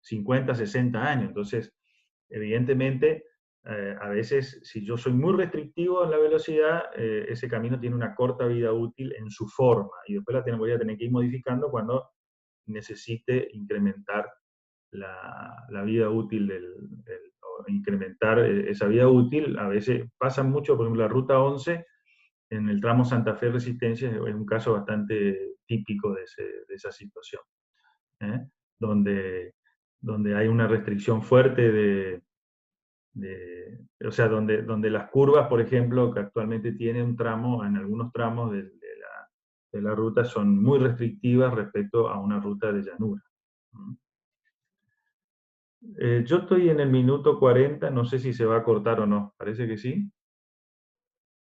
50, 60 años. Entonces, evidentemente, a veces, si yo soy muy restrictivo en la velocidad, ese camino tiene una corta vida útil en su forma, y después voy a tener que ir modificando cuando necesite incrementar la vida útil o incrementar esa vida útil. A veces pasa mucho, por ejemplo, la ruta 11 en el tramo Santa Fe Resistencia es un caso bastante típico de esa situación, ¿eh? Donde hay una restricción fuerte o sea, donde las curvas, por ejemplo, que actualmente tiene un tramo, en algunos tramos de la ruta son muy restrictivas respecto a una ruta de llanura. Yo estoy en el minuto 40, no sé si se va a cortar o no, parece que sí.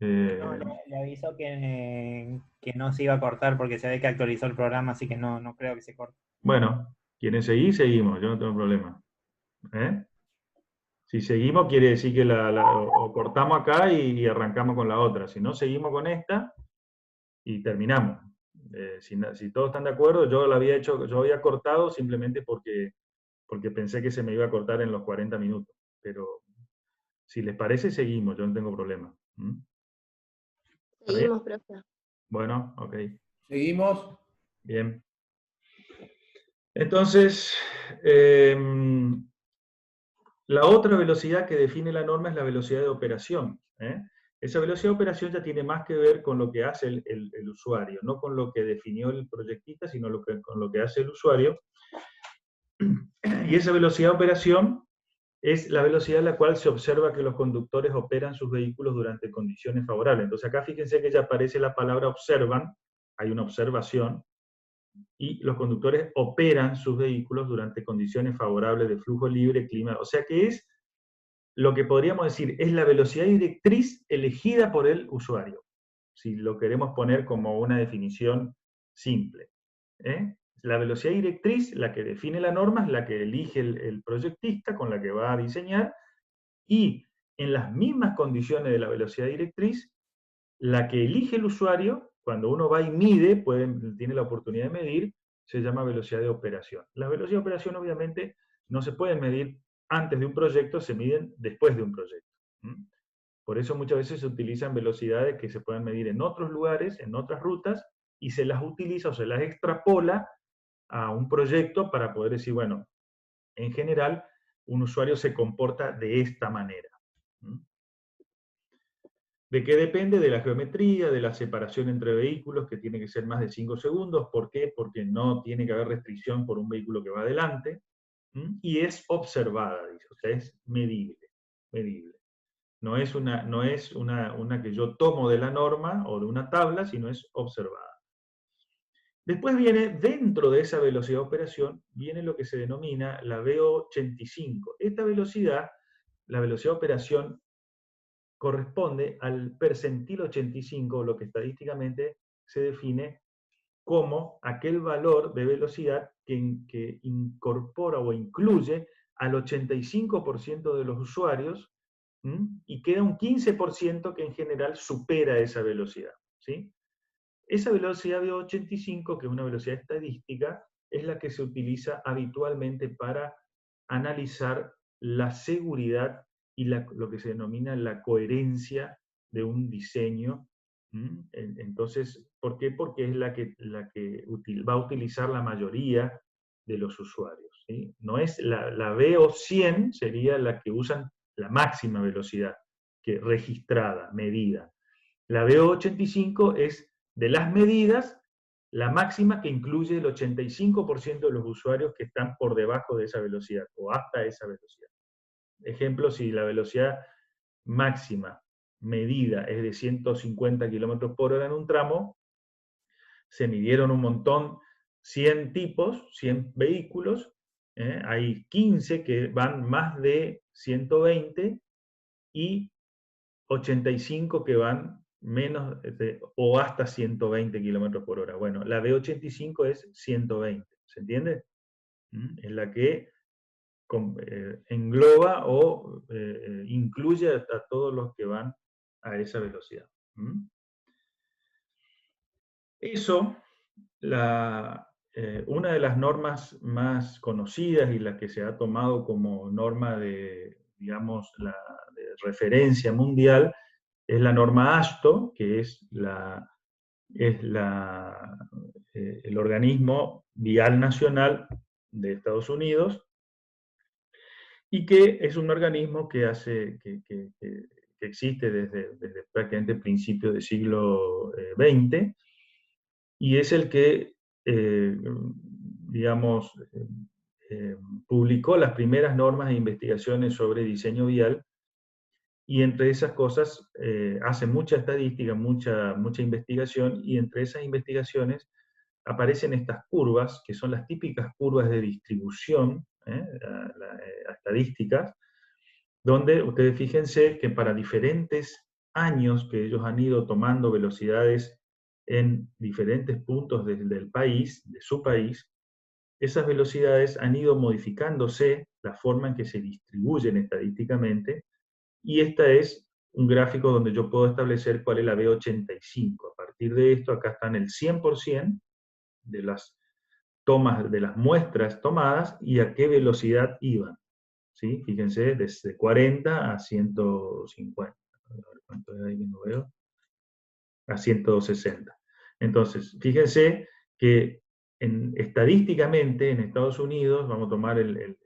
No, le aviso que no se iba a cortar porque se ve que actualizó el programa, así que no creo que se corte. Bueno, ¿quieren seguir? Seguimos, yo no tengo problema. ¿Eh? Si seguimos quiere decir que o cortamos acá y arrancamos con la otra. Si no, seguimos con esta y terminamos. Si todos están de acuerdo, yo había cortado simplemente porque pensé que se me iba a cortar en los 40 minutos. Pero si les parece, seguimos, yo no tengo problema. ¿Mm? Seguimos, profe. Bueno, ok. Seguimos. Bien. Entonces, la otra velocidad que define la norma es la velocidad de operación, ¿eh? Esa velocidad de operación ya tiene más que ver con lo que hace el usuario, no con lo que definió el proyectista, sino con lo que hace el usuario. Y esa velocidad de operación es la velocidad en la cual se observa que los conductores operan sus vehículos durante condiciones favorables. Entonces acá fíjense que ya aparece la palabra observan, hay una observación, y los conductores operan sus vehículos durante condiciones favorables de flujo libre, clima, o sea que es lo que podríamos decir, es la velocidad directriz elegida por el usuario, si lo queremos poner como una definición simple, ¿eh? La velocidad directriz, la que define la norma, es la que elige el proyectista con la que va a diseñar, y en las mismas condiciones de la velocidad directriz, la que elige el usuario, cuando uno va y mide, tiene la oportunidad de medir, se llama velocidad de operación. Las velocidades de operación obviamente no se pueden medir antes de un proyecto, se miden después de un proyecto. Por eso muchas veces se utilizan velocidades que se pueden medir en otros lugares, en otras rutas, y se las utiliza o se las extrapola a un proyecto para poder decir, bueno, en general, un usuario se comporta de esta manera. ¿De qué depende? De la geometría, de la separación entre vehículos, que tiene que ser más de 5 segundos. ¿Por qué? Porque no tiene que haber restricción por un vehículo que va adelante. Y es observada, dice, o sea, es medible. No es una que yo tomo de la norma o de una tabla, sino es observada. Después viene, dentro de esa velocidad de operación, viene lo que se denomina la VO85. Esta velocidad, la velocidad de operación, corresponde al percentil 85, lo que estadísticamente se define como aquel valor de velocidad que incorpora o incluye al 85% de los usuarios, y queda un 15% que en general supera esa velocidad, ¿sí? Esa velocidad VO85, que es una velocidad estadística, es la que se utiliza habitualmente para analizar la seguridad y lo que se denomina la coherencia de un diseño. Entonces, ¿por qué? Porque es la que va a utilizar la mayoría de los usuarios, ¿sí? No es la VO100, sería la que usan la máxima velocidad registrada, medida. La VO85 es de las medidas la máxima, que incluye el 85% de los usuarios que están por debajo de esa velocidad o hasta esa velocidad. Ejemplo, si la velocidad máxima medida es de 150 km/h en un tramo, se midieron un montón, 100 tipos, 100 vehículos, hay 15 que van más de 120 y 85 que van menos o hasta 120 km/h. Bueno, la V85 es 120, ¿se entiende? Es la que engloba o incluye a todos los que van a esa velocidad. Eso, una de las normas más conocidas y la que se ha tomado como norma de, digamos, de referencia mundial, es la norma AASHTO, que es el organismo vial nacional de Estados Unidos, y que es un organismo que existe desde prácticamente principios del siglo XX, y es el que, digamos, publicó las primeras normas e investigaciones sobre diseño vial, y entre esas cosas hace mucha estadística, mucha investigación, y entre esas investigaciones aparecen estas curvas, que son las típicas curvas de distribución, estadísticas, donde ustedes fíjense que para diferentes años que ellos han ido tomando velocidades en diferentes puntos del país, de su país, esas velocidades han ido modificándose la forma en que se distribuyen estadísticamente, y este es un gráfico donde yo puedo establecer cuál es la V85. A partir de esto, acá están el 100% de las tomas, de las muestras tomadas y a qué velocidad iban, ¿sí? Fíjense, desde 40 a 150. A ver, ¿cuánto es ahí que no veo? A 160. Entonces, fíjense que estadísticamente en Estados Unidos, vamos a tomar la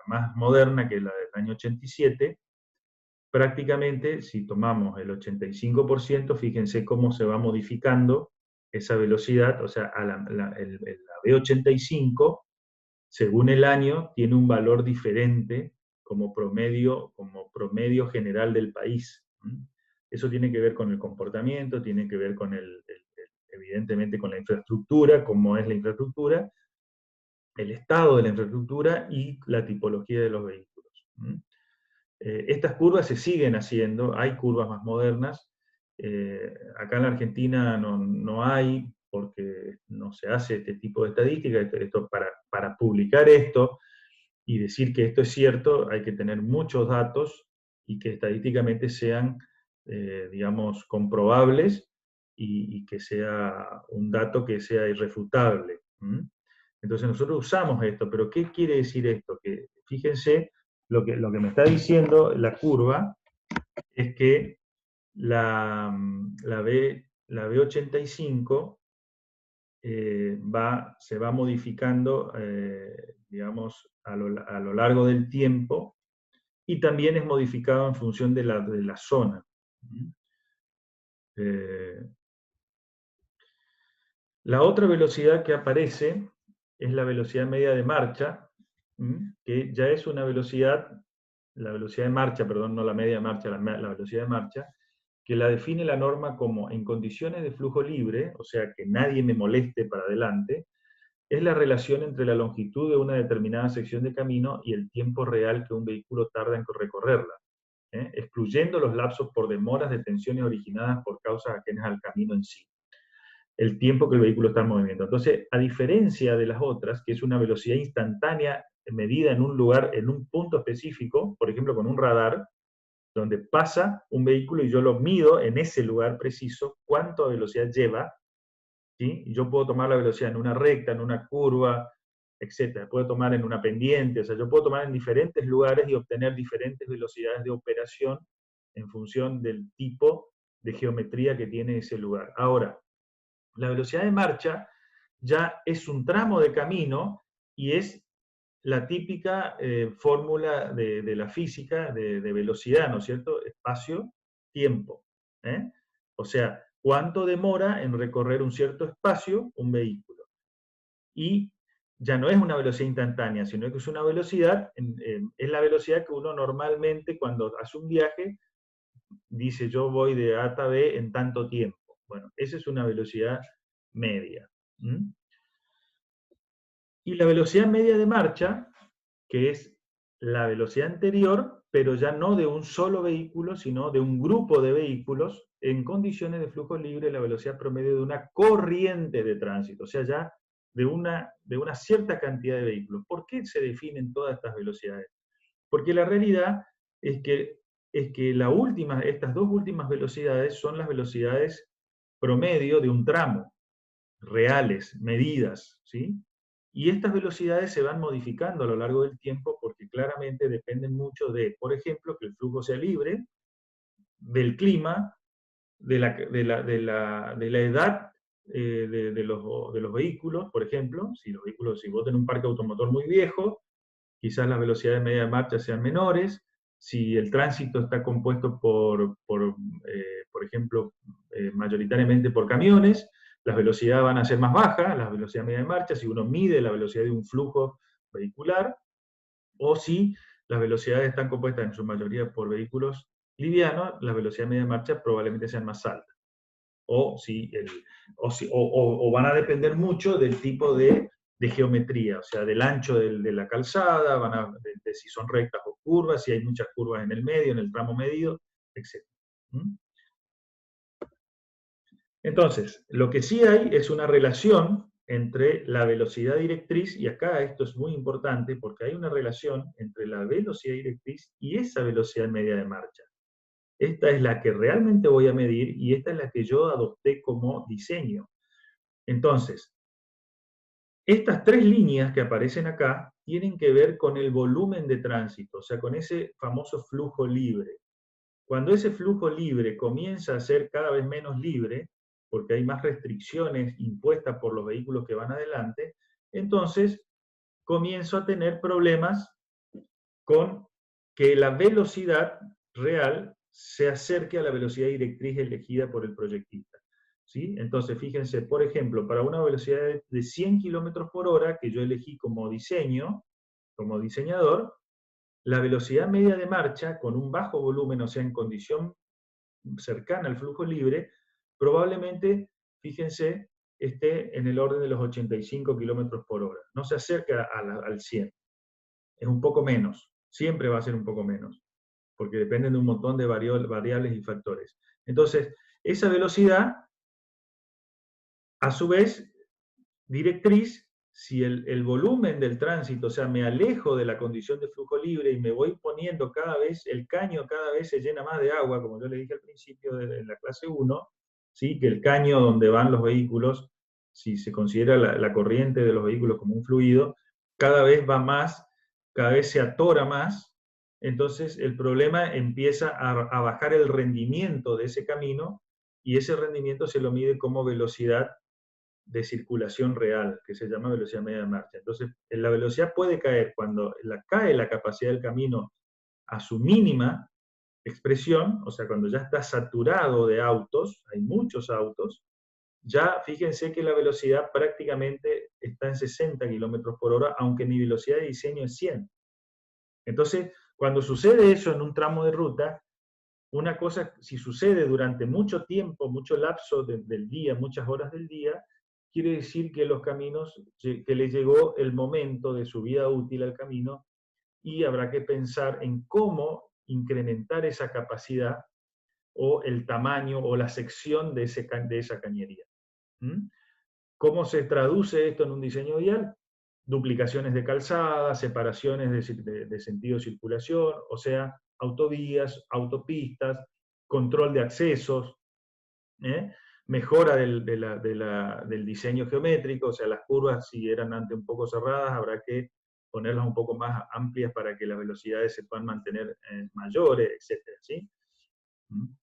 más moderna, que es la del año 87, prácticamente, si tomamos el 85%, fíjense cómo se va modificando esa velocidad, o sea, la V85, según el año, tiene un valor diferente como promedio general del país. Eso tiene que ver con el comportamiento, tiene que ver con evidentemente con la infraestructura, cómo es la infraestructura, el estado de la infraestructura y la tipología de los vehículos. Estas curvas se siguen haciendo, hay curvas más modernas. Acá en la Argentina no hay, porque no se hace este tipo de estadística. Para publicar esto y decir que esto es cierto, hay que tener muchos datos y que estadísticamente sean, digamos, comprobables, y que sea un dato que sea irrefutable. Entonces nosotros usamos esto, pero ¿qué quiere decir esto? Que fíjense, lo que me está diciendo la curva es que la V85 se va modificando, digamos, a lo largo del tiempo, y también es modificado en función de la zona. La otra velocidad que aparece es la velocidad media de marcha, que ya es una velocidad, la velocidad de marcha, perdón, no la media de marcha, la velocidad de marcha, que la define la norma como en condiciones de flujo libre, o sea, que nadie me moleste para adelante, es la relación entre la longitud de una determinada sección de camino y el tiempo real que un vehículo tarda en recorrerla, excluyendo los lapsos por demoras de tensiones originadas por causas ajenas al camino en sí, el tiempo que el vehículo está en movimiento. Entonces, a diferencia de las otras, que es una velocidad instantánea medida en un lugar, en un punto específico, por ejemplo con un radar, donde pasa un vehículo y yo lo mido en ese lugar preciso, cuánta velocidad lleva, ¿sí? Y yo puedo tomar la velocidad en una recta, en una curva, etc. Puedo tomar en una pendiente, o sea, yo puedo tomar en diferentes lugares y obtener diferentes velocidades de operación en función del tipo de geometría que tiene ese lugar. Ahora, la velocidad de marcha ya es un tramo de camino y es la típica fórmula de la física de velocidad, ¿no es cierto? Espacio, tiempo. O sea, cuánto demora en recorrer un cierto espacio un vehículo. Y ya no es una velocidad instantánea, sino que es una velocidad, es la velocidad que uno normalmente cuando hace un viaje dice yo voy de A a B en tanto tiempo. Bueno, esa es una velocidad media. Y la velocidad media de marcha, que es la velocidad anterior, pero ya no de un solo vehículo, sino de un grupo de vehículos, en condiciones de flujo libre, la velocidad promedio de una corriente de tránsito, o sea, ya de una cierta cantidad de vehículos. ¿Por qué se definen todas estas velocidades? Porque la realidad es que estas dos últimas velocidades son las velocidades promedio de un tramo, reales, medidas, ¿sí? Y estas velocidades se van modificando a lo largo del tiempo porque claramente dependen mucho de, por ejemplo, que el flujo sea libre, del clima, de la edad de los vehículos, por ejemplo. Si vos tenés un parque automotor muy viejo, quizás las velocidades media de marcha sean menores. Si el tránsito está compuesto por ejemplo, mayoritariamente por camiones, las velocidades van a ser más bajas, la velocidad media de marcha, si uno mide la velocidad de un flujo vehicular, o si las velocidades están compuestas en su mayoría por vehículos livianos, la velocidad media de marcha probablemente sean más altas. O van a depender mucho del tipo de geometría, o sea, del ancho de la calzada, de si son rectas o curvas, si hay muchas curvas en el medio, en el tramo medido, etc. Entonces, lo que sí hay es una relación entre la velocidad directriz, y acá esto es muy importante porque hay una relación entre la velocidad directriz y esa velocidad media de marcha. Esta es la que realmente voy a medir y esta es la que yo adopté como diseño. Entonces, estas tres líneas que aparecen acá tienen que ver con el volumen de tránsito, o sea, con ese famoso flujo libre. Cuando ese flujo libre comienza a ser cada vez menos libre, porque hay más restricciones impuestas por los vehículos que van adelante, entonces comienzo a tener problemas con que la velocidad real se acerque a la velocidad directriz elegida por el proyectista. ¿Sí? Entonces, fíjense, por ejemplo, para una velocidad de 100 km por hora, que yo elegí como diseño, como diseñador, la velocidad media de marcha, con un bajo volumen, o sea, en condición cercana al flujo libre, probablemente, fíjense, esté en el orden de los 85 km por hora. No se acerca al 100. Es un poco menos. Siempre va a ser un poco menos, porque dependen de un montón de variables y factores. Entonces, esa velocidad, a su vez, directriz, si el volumen del tránsito, o sea, me alejo de la condición de flujo libre y me voy poniendo cada vez, el caño cada vez se llena más de agua, como yo le dije al principio en la clase 1, ¿sí? Que el caño donde van los vehículos, si se considera la corriente de los vehículos como un fluido, cada vez va más, cada vez se atora más, entonces el problema empieza a bajar el rendimiento de ese camino, y ese rendimiento se lo mide como velocidad de circulación real, que se llama velocidad media de marcha. Entonces, la velocidad puede caer cuando cae la capacidad del camino a su mínima expresión, o sea, cuando ya está saturado de autos, hay muchos autos, ya fíjense que la velocidad prácticamente está en 60 km por hora, aunque mi velocidad de diseño es 100. Entonces, cuando sucede eso en un tramo de ruta, una cosa, si sucede durante mucho tiempo, mucho lapso del día, muchas horas del día, quiere decir que los caminos, que le llegó el momento de su vida útil al camino y habrá que pensar en cómo incrementar esa capacidad o el tamaño o la sección de esa cañería. ¿Cómo se traduce esto en un diseño vial? duplicaciones de calzada, separaciones de sentido de circulación, o sea, autovías, autopistas, control de accesos, mejora del diseño geométrico, o sea, las curvas, si eran antes un poco cerradas, habrá que ponerlas un poco más amplias para que las velocidades se puedan mantener mayores, etcétera, ¿sí?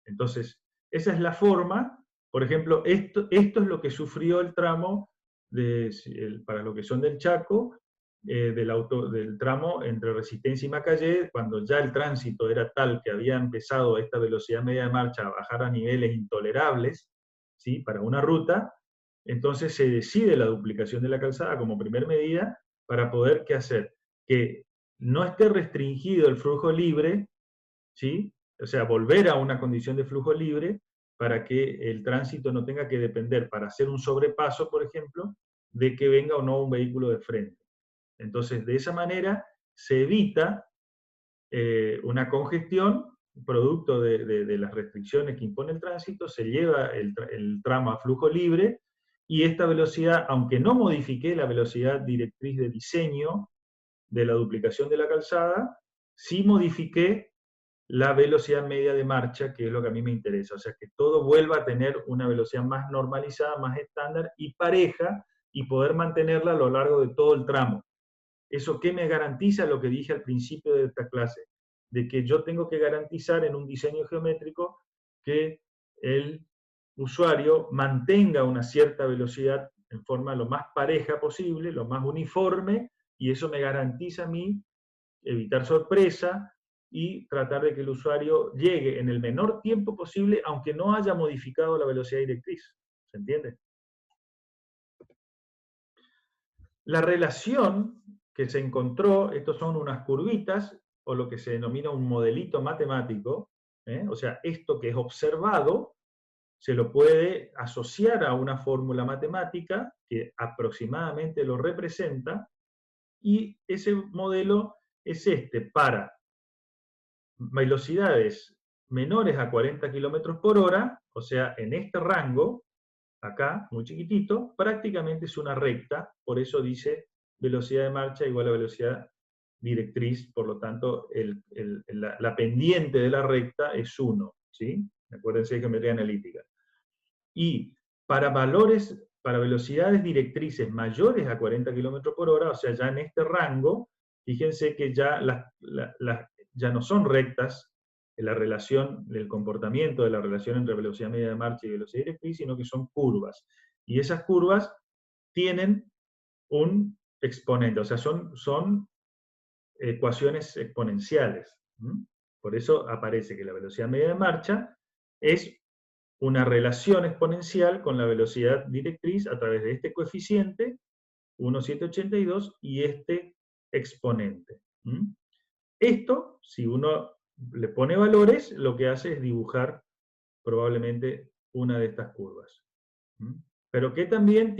Entonces, esa es la forma. Por ejemplo, esto es lo que sufrió el tramo para lo que son del Chaco, del tramo entre Resistencia y Macayé, cuando ya el tránsito era tal que había empezado esta velocidad media de marcha a bajar a niveles intolerables, ¿sí?, para una ruta. Entonces se decide la duplicación de la calzada como primer medida para poder, ¿qué hacer? Que no esté restringido el flujo libre, ¿sí? O sea, volver a una condición de flujo libre para que el tránsito no tenga que depender, para hacer un sobrepaso, por ejemplo, de que venga o no un vehículo de frente. Entonces, de esa manera se evita una congestión, producto de las restricciones que impone el tránsito, se lleva el tramo a flujo libre, y esta velocidad, aunque no modifique la velocidad directriz de diseño de la duplicación de la calzada, sí modifiqué la velocidad media de marcha, que es lo que a mí me interesa. O sea, que todo vuelva a tener una velocidad más normalizada, más estándar y pareja, y poder mantenerla a lo largo de todo el tramo. ¿Eso qué me garantiza? Lo que dije al principio de esta clase, de que yo tengo que garantizar en un diseño geométrico que el usuario mantenga una cierta velocidad en forma lo más pareja posible, lo más uniforme, y eso me garantiza a mí evitar sorpresa y tratar de que el usuario llegue en el menor tiempo posible, aunque no haya modificado la velocidad directriz. ¿Se entiende? La relación que se encontró, estos son unas curvitas, o lo que se denomina un modelito matemático, o sea, esto que es observado, se lo puede asociar a una fórmula matemática que aproximadamente lo representa, y ese modelo es para velocidades menores a 40 km por hora, o sea, en este rango, acá, muy chiquitito, prácticamente es una recta, por eso dice velocidad de marcha igual a velocidad directriz, por lo tanto, la pendiente de la recta es 1, ¿sí? Acuérdense de geometría analítica. Y para velocidades directrices mayores a 40 km por hora, o sea, ya en este rango, fíjense que ya, ya no son rectas la relación del comportamiento de la relación entre velocidad media de marcha y velocidad directriz, sino que son curvas. Y esas curvas tienen un exponente, o sea, son ecuaciones exponenciales. Por eso aparece que la velocidad media de marcha es una relación exponencial con la velocidad directriz a través de este coeficiente, 1,782, y este exponente. Esto, si uno le pone valores, lo que hace es dibujar probablemente una de estas curvas. Pero que también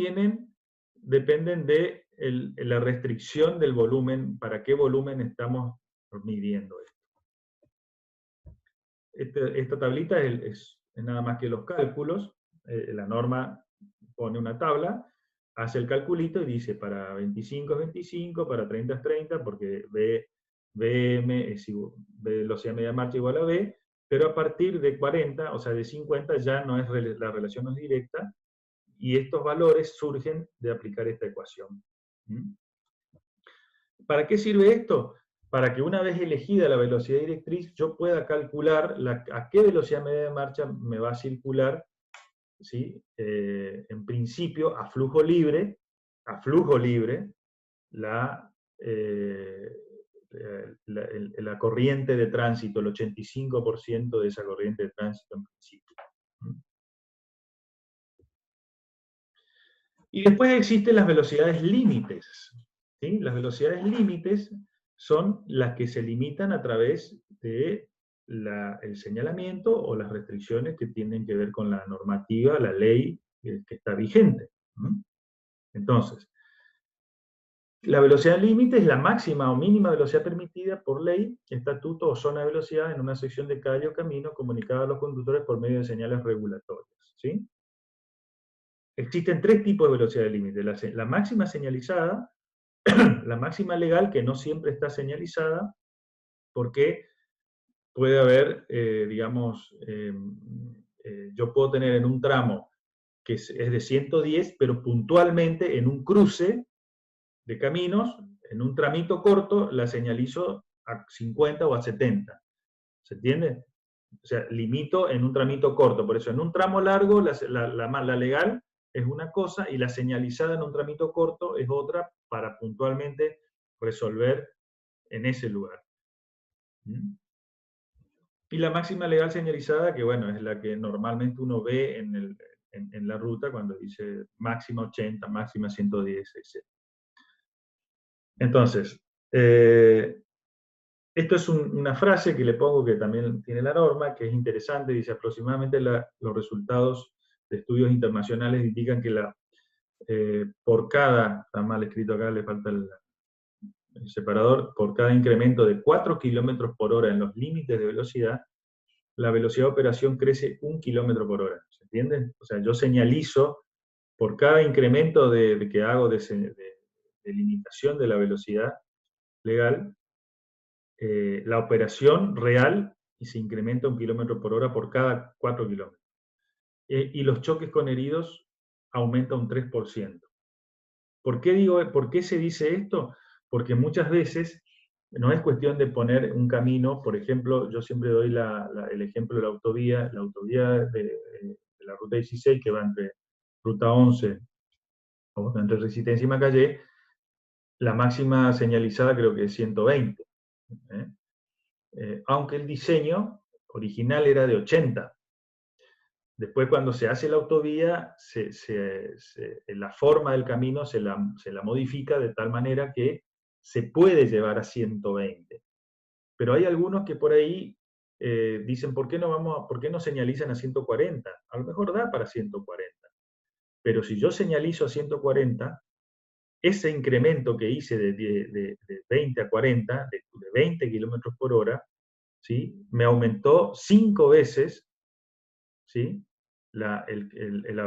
dependen de la restricción del volumen, para qué volumen estamos midiendo esto. Esta tablita es nada más que los cálculos. La norma pone una tabla, hace el calculito y dice para 25 es 25, para 30 es 30, porque Vm es velocidad media de marcha igual a V, pero a partir de 40, o sea de 50, ya no es la relación no es directa, y estos valores surgen de aplicar esta ecuación. ¿Para qué sirve esto? Para que una vez elegida la velocidad directriz, yo pueda calcular a qué velocidad media de marcha me va a circular, ¿sí? En principio, a flujo libre, la corriente de tránsito, el 85% de esa corriente de tránsito en principio. Y después existen las velocidades límites. ¿Sí? Las velocidades límites son las que se limitan a través de el señalamiento o las restricciones que tienen que ver con la normativa, la ley que está vigente. Entonces, la velocidad límite es la máxima o mínima velocidad permitida por ley, estatuto o zona de velocidad en una sección de calle o camino comunicada a los conductores por medio de señales regulatorias. ¿Sí? Existen tres tipos de velocidad límite. La máxima señalizada, La máxima legal que no siempre está señalizada porque puede haber, digamos, yo puedo tener en un tramo que es de 110, pero puntualmente en un cruce de caminos, en un tramito corto, la señalizo a 50 o a 70. ¿Se entiende? O sea, limito en un tramito corto. Por eso, en un tramo largo, la legal es una cosa y la señalizada en un tramito corto es otra para puntualmente resolver en ese lugar. ¿Mm? Y la máxima legal señalizada, que bueno, es la que normalmente uno ve en la ruta cuando dice máxima 80, máxima 110, etc. Entonces, esto es una frase que le pongo que también tiene la norma, que es interesante, dice aproximadamente los resultados de estudios internacionales indican que por cada, está mal escrito acá, le falta el separador, por cada incremento de 4 km por hora en los límites de velocidad, la velocidad de operación crece 1 km por hora. ¿Se entiende? O sea, yo señalizo por cada incremento que hago de limitación de la velocidad legal, la operación real y se incrementa 1 km por hora por cada 4 kilómetros. Y los choques con heridos aumenta un 3%. ¿Por qué se dice esto? Porque muchas veces no es cuestión de poner un camino, por ejemplo, yo siempre doy el ejemplo de la autovía de la ruta 16 que va entre ruta 11, o entre Resistencia y Macayé, la máxima señalizada creo que es 120. Aunque el diseño original era de 80. Después cuando se hace la autovía, la forma del camino se la modifica de tal manera que se puede llevar a 120. Pero hay algunos que por ahí dicen, ¿por qué no señalizan a 140? A lo mejor da para 140. Pero si yo señalizo a 140, ese incremento que hice de 20 a 40, de 20 kilómetros por hora, ¿sí? Me aumentó 5 veces, ¿sí? la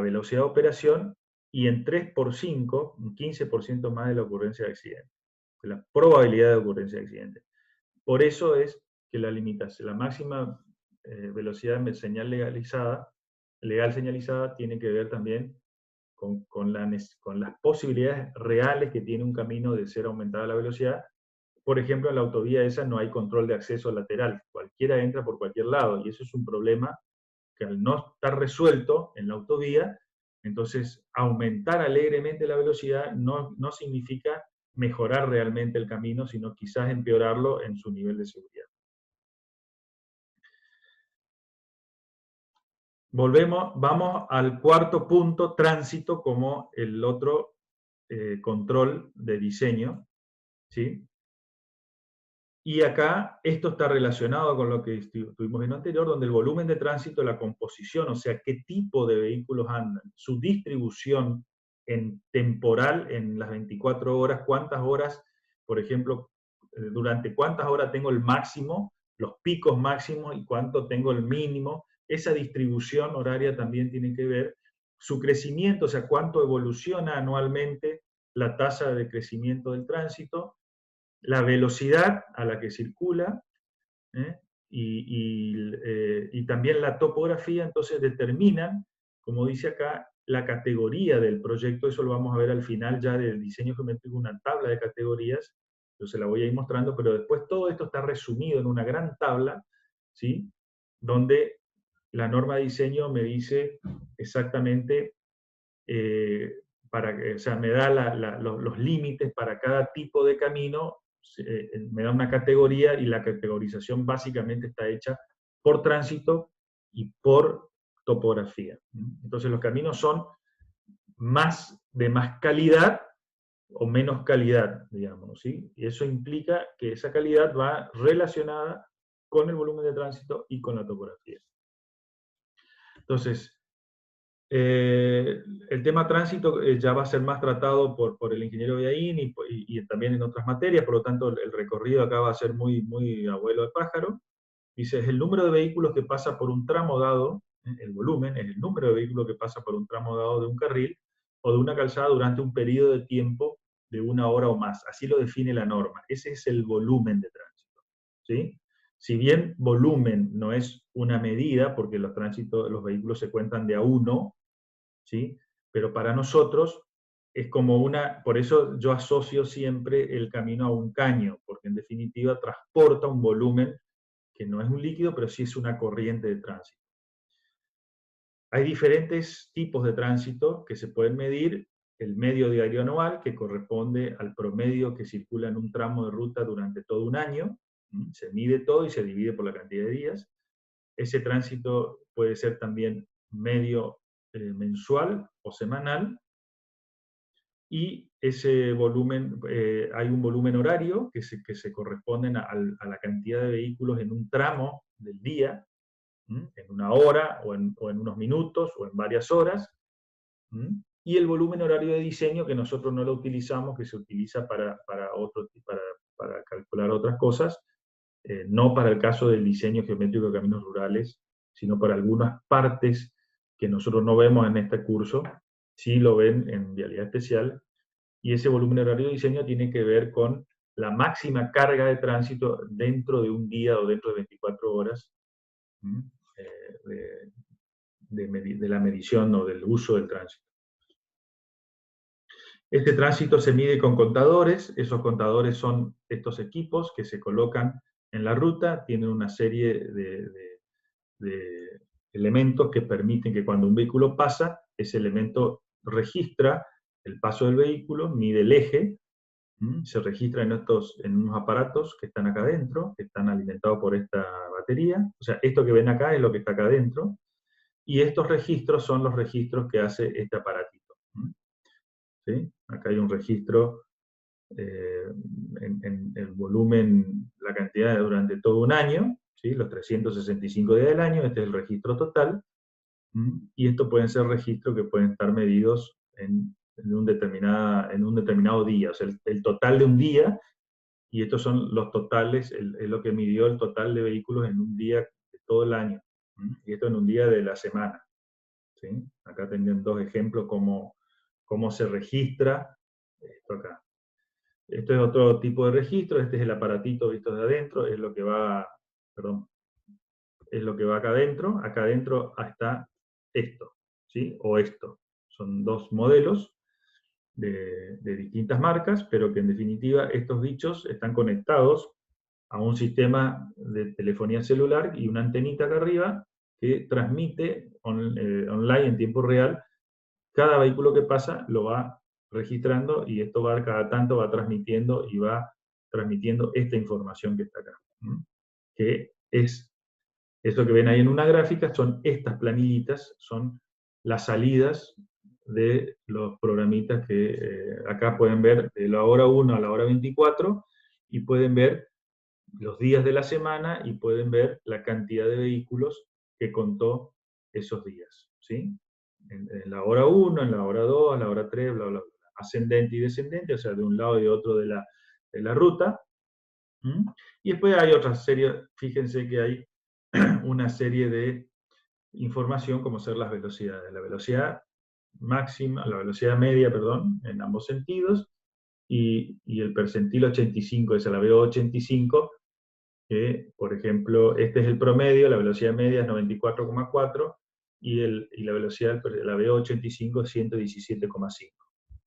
velocidad de operación y en 3 por 5, un 15% más de la ocurrencia de accidente, de la probabilidad de ocurrencia de accidente. Por eso es que la máxima velocidad legal señalizada tiene que ver también con las posibilidades reales que tiene un camino de ser aumentada la velocidad. Por ejemplo, en la autovía esa no hay control de acceso lateral, cualquiera entra por cualquier lado, y eso es un problema que al no estar resuelto en la autovía, entonces aumentar alegremente la velocidad no significa mejorar realmente el camino, sino quizás empeorarlo en su nivel de seguridad. Vamos al cuarto punto, tránsito, como el otro control de diseño, ¿sí? Y acá esto está relacionado con lo que estuvimos viendo anterior, donde el volumen de tránsito, la composición, o sea, qué tipo de vehículos andan, su distribución en temporal en las 24 horas, cuántas horas, por ejemplo, durante cuántas horas tengo el máximo, los picos máximos y cuánto tengo el mínimo. Esa distribución horaria también tiene que ver su crecimiento, o sea, cuánto evoluciona anualmente la tasa de crecimiento del tránsito, la velocidad a la que circula, y también la topografía, entonces determinan, como dice acá, la categoría del proyecto. Eso lo vamos a ver al final ya del diseño geométrico, una tabla de categorías, yo se la voy a ir mostrando, pero después todo esto está resumido en una gran tabla, ¿sí? Donde la norma de diseño me dice exactamente, o sea, me da los límites para cada tipo de camino, me da una categoría, y la categorización básicamente está hecha por tránsito y por topografía. Entonces los caminos son de más calidad o menos calidad, digamos, ¿sí? Y eso implica que esa calidad va relacionada con el volumen de tránsito y con la topografía. Entonces, el tema tránsito ya va a ser más tratado por el ingeniero Villaín y también en otras materias, por lo tanto el recorrido acá va a ser muy, muy a vuelo de pájaro. Dice, es el número de vehículos que pasa por un tramo dado, el volumen es el número de vehículos que pasa por un tramo dado de un carril o de una calzada durante un periodo de tiempo de 1 hora o más. Así lo define la norma. Ese es el volumen de tránsito, ¿sí? Si bien volumen no es una medida, porque los vehículos se cuentan de a uno, ¿sí? Pero para nosotros es como por eso yo asocio siempre el camino a un caño, porque en definitiva transporta un volumen que no es un líquido, pero sí es una corriente de tránsito. Hay diferentes tipos de tránsito que se pueden medir. El medio diario anual, que corresponde al promedio que circula en un tramo de ruta durante todo un año. Se mide todo y se divide por la cantidad de días. Ese tránsito puede ser también medio mensual o semanal. Y ese volumen, hay un volumen horario que se corresponden a la cantidad de vehículos en un tramo del día, en 1 hora, o en unos minutos, o en varias horas. Y el volumen horario de diseño, que nosotros no lo utilizamos, que se utiliza para calcular otras cosas, no para el caso del diseño geométrico de caminos rurales, sino para algunas partes que nosotros no vemos en este curso, sí lo ven en vialidad especial, y ese volumen horario de diseño tiene que ver con la máxima carga de tránsito dentro de un día o dentro de 24 horas de la medición o del uso del tránsito. Este tránsito se mide con contadores. Esos contadores son estos equipos que se colocan en la ruta, tienen una serie de elementos que permiten que cuando un vehículo pasa, ese elemento registra el paso del vehículo, mide el eje, se registra en unos aparatos que están acá adentro, que están alimentados por esta batería. O sea, esto que ven acá es lo que está acá adentro, y estos registros son los registros que hace este aparatito. ¿Sí? Acá hay un registro en el volumen, la cantidad durante todo un año, ¿sí? Los 365 días del año, este es el registro total, y estos pueden ser registros que pueden estar medidos en un determinado día, o sea, el total de un día, y estos son los totales, es lo que midió el total de vehículos en un día de todo el año, y esto en un día de la semana. ¿Sí? Acá tienen 2 ejemplos cómo se registra esto acá. Esto es otro tipo de registro, este es el aparatito visto de adentro, es lo que va, es lo que va acá adentro. Acá adentro está esto, ¿sí? O esto. Son 2 modelos de distintas marcas, pero que en definitiva estos bichos están conectados a un sistema de telefonía celular y una antenita acá arriba que transmite online en tiempo real. Cada vehículo que pasa lo va registrando, y esto cada tanto va transmitiendo y va transmitiendo esta información que está acá. Que es esto que ven ahí en una gráfica, son estas planillitas, son las salidas de los programitas que acá pueden ver de la hora 1 a la hora 24, y pueden ver los días de la semana y pueden ver la cantidad de vehículos que contó esos días, ¿sí? En la hora 1, en la hora 2, en la hora 3, bla, bla, bla. Ascendente y descendente, o sea, de un lado y de otro de la ruta. Y después hay otra serie, fíjense que hay una serie de información como ser las velocidades. La velocidad máxima, la velocidad media, perdón, en ambos sentidos, y el percentil 85, esa la veo 85, que, por ejemplo, este es el promedio, la velocidad media es 94,4, y la velocidad, la VO85 es 117,5.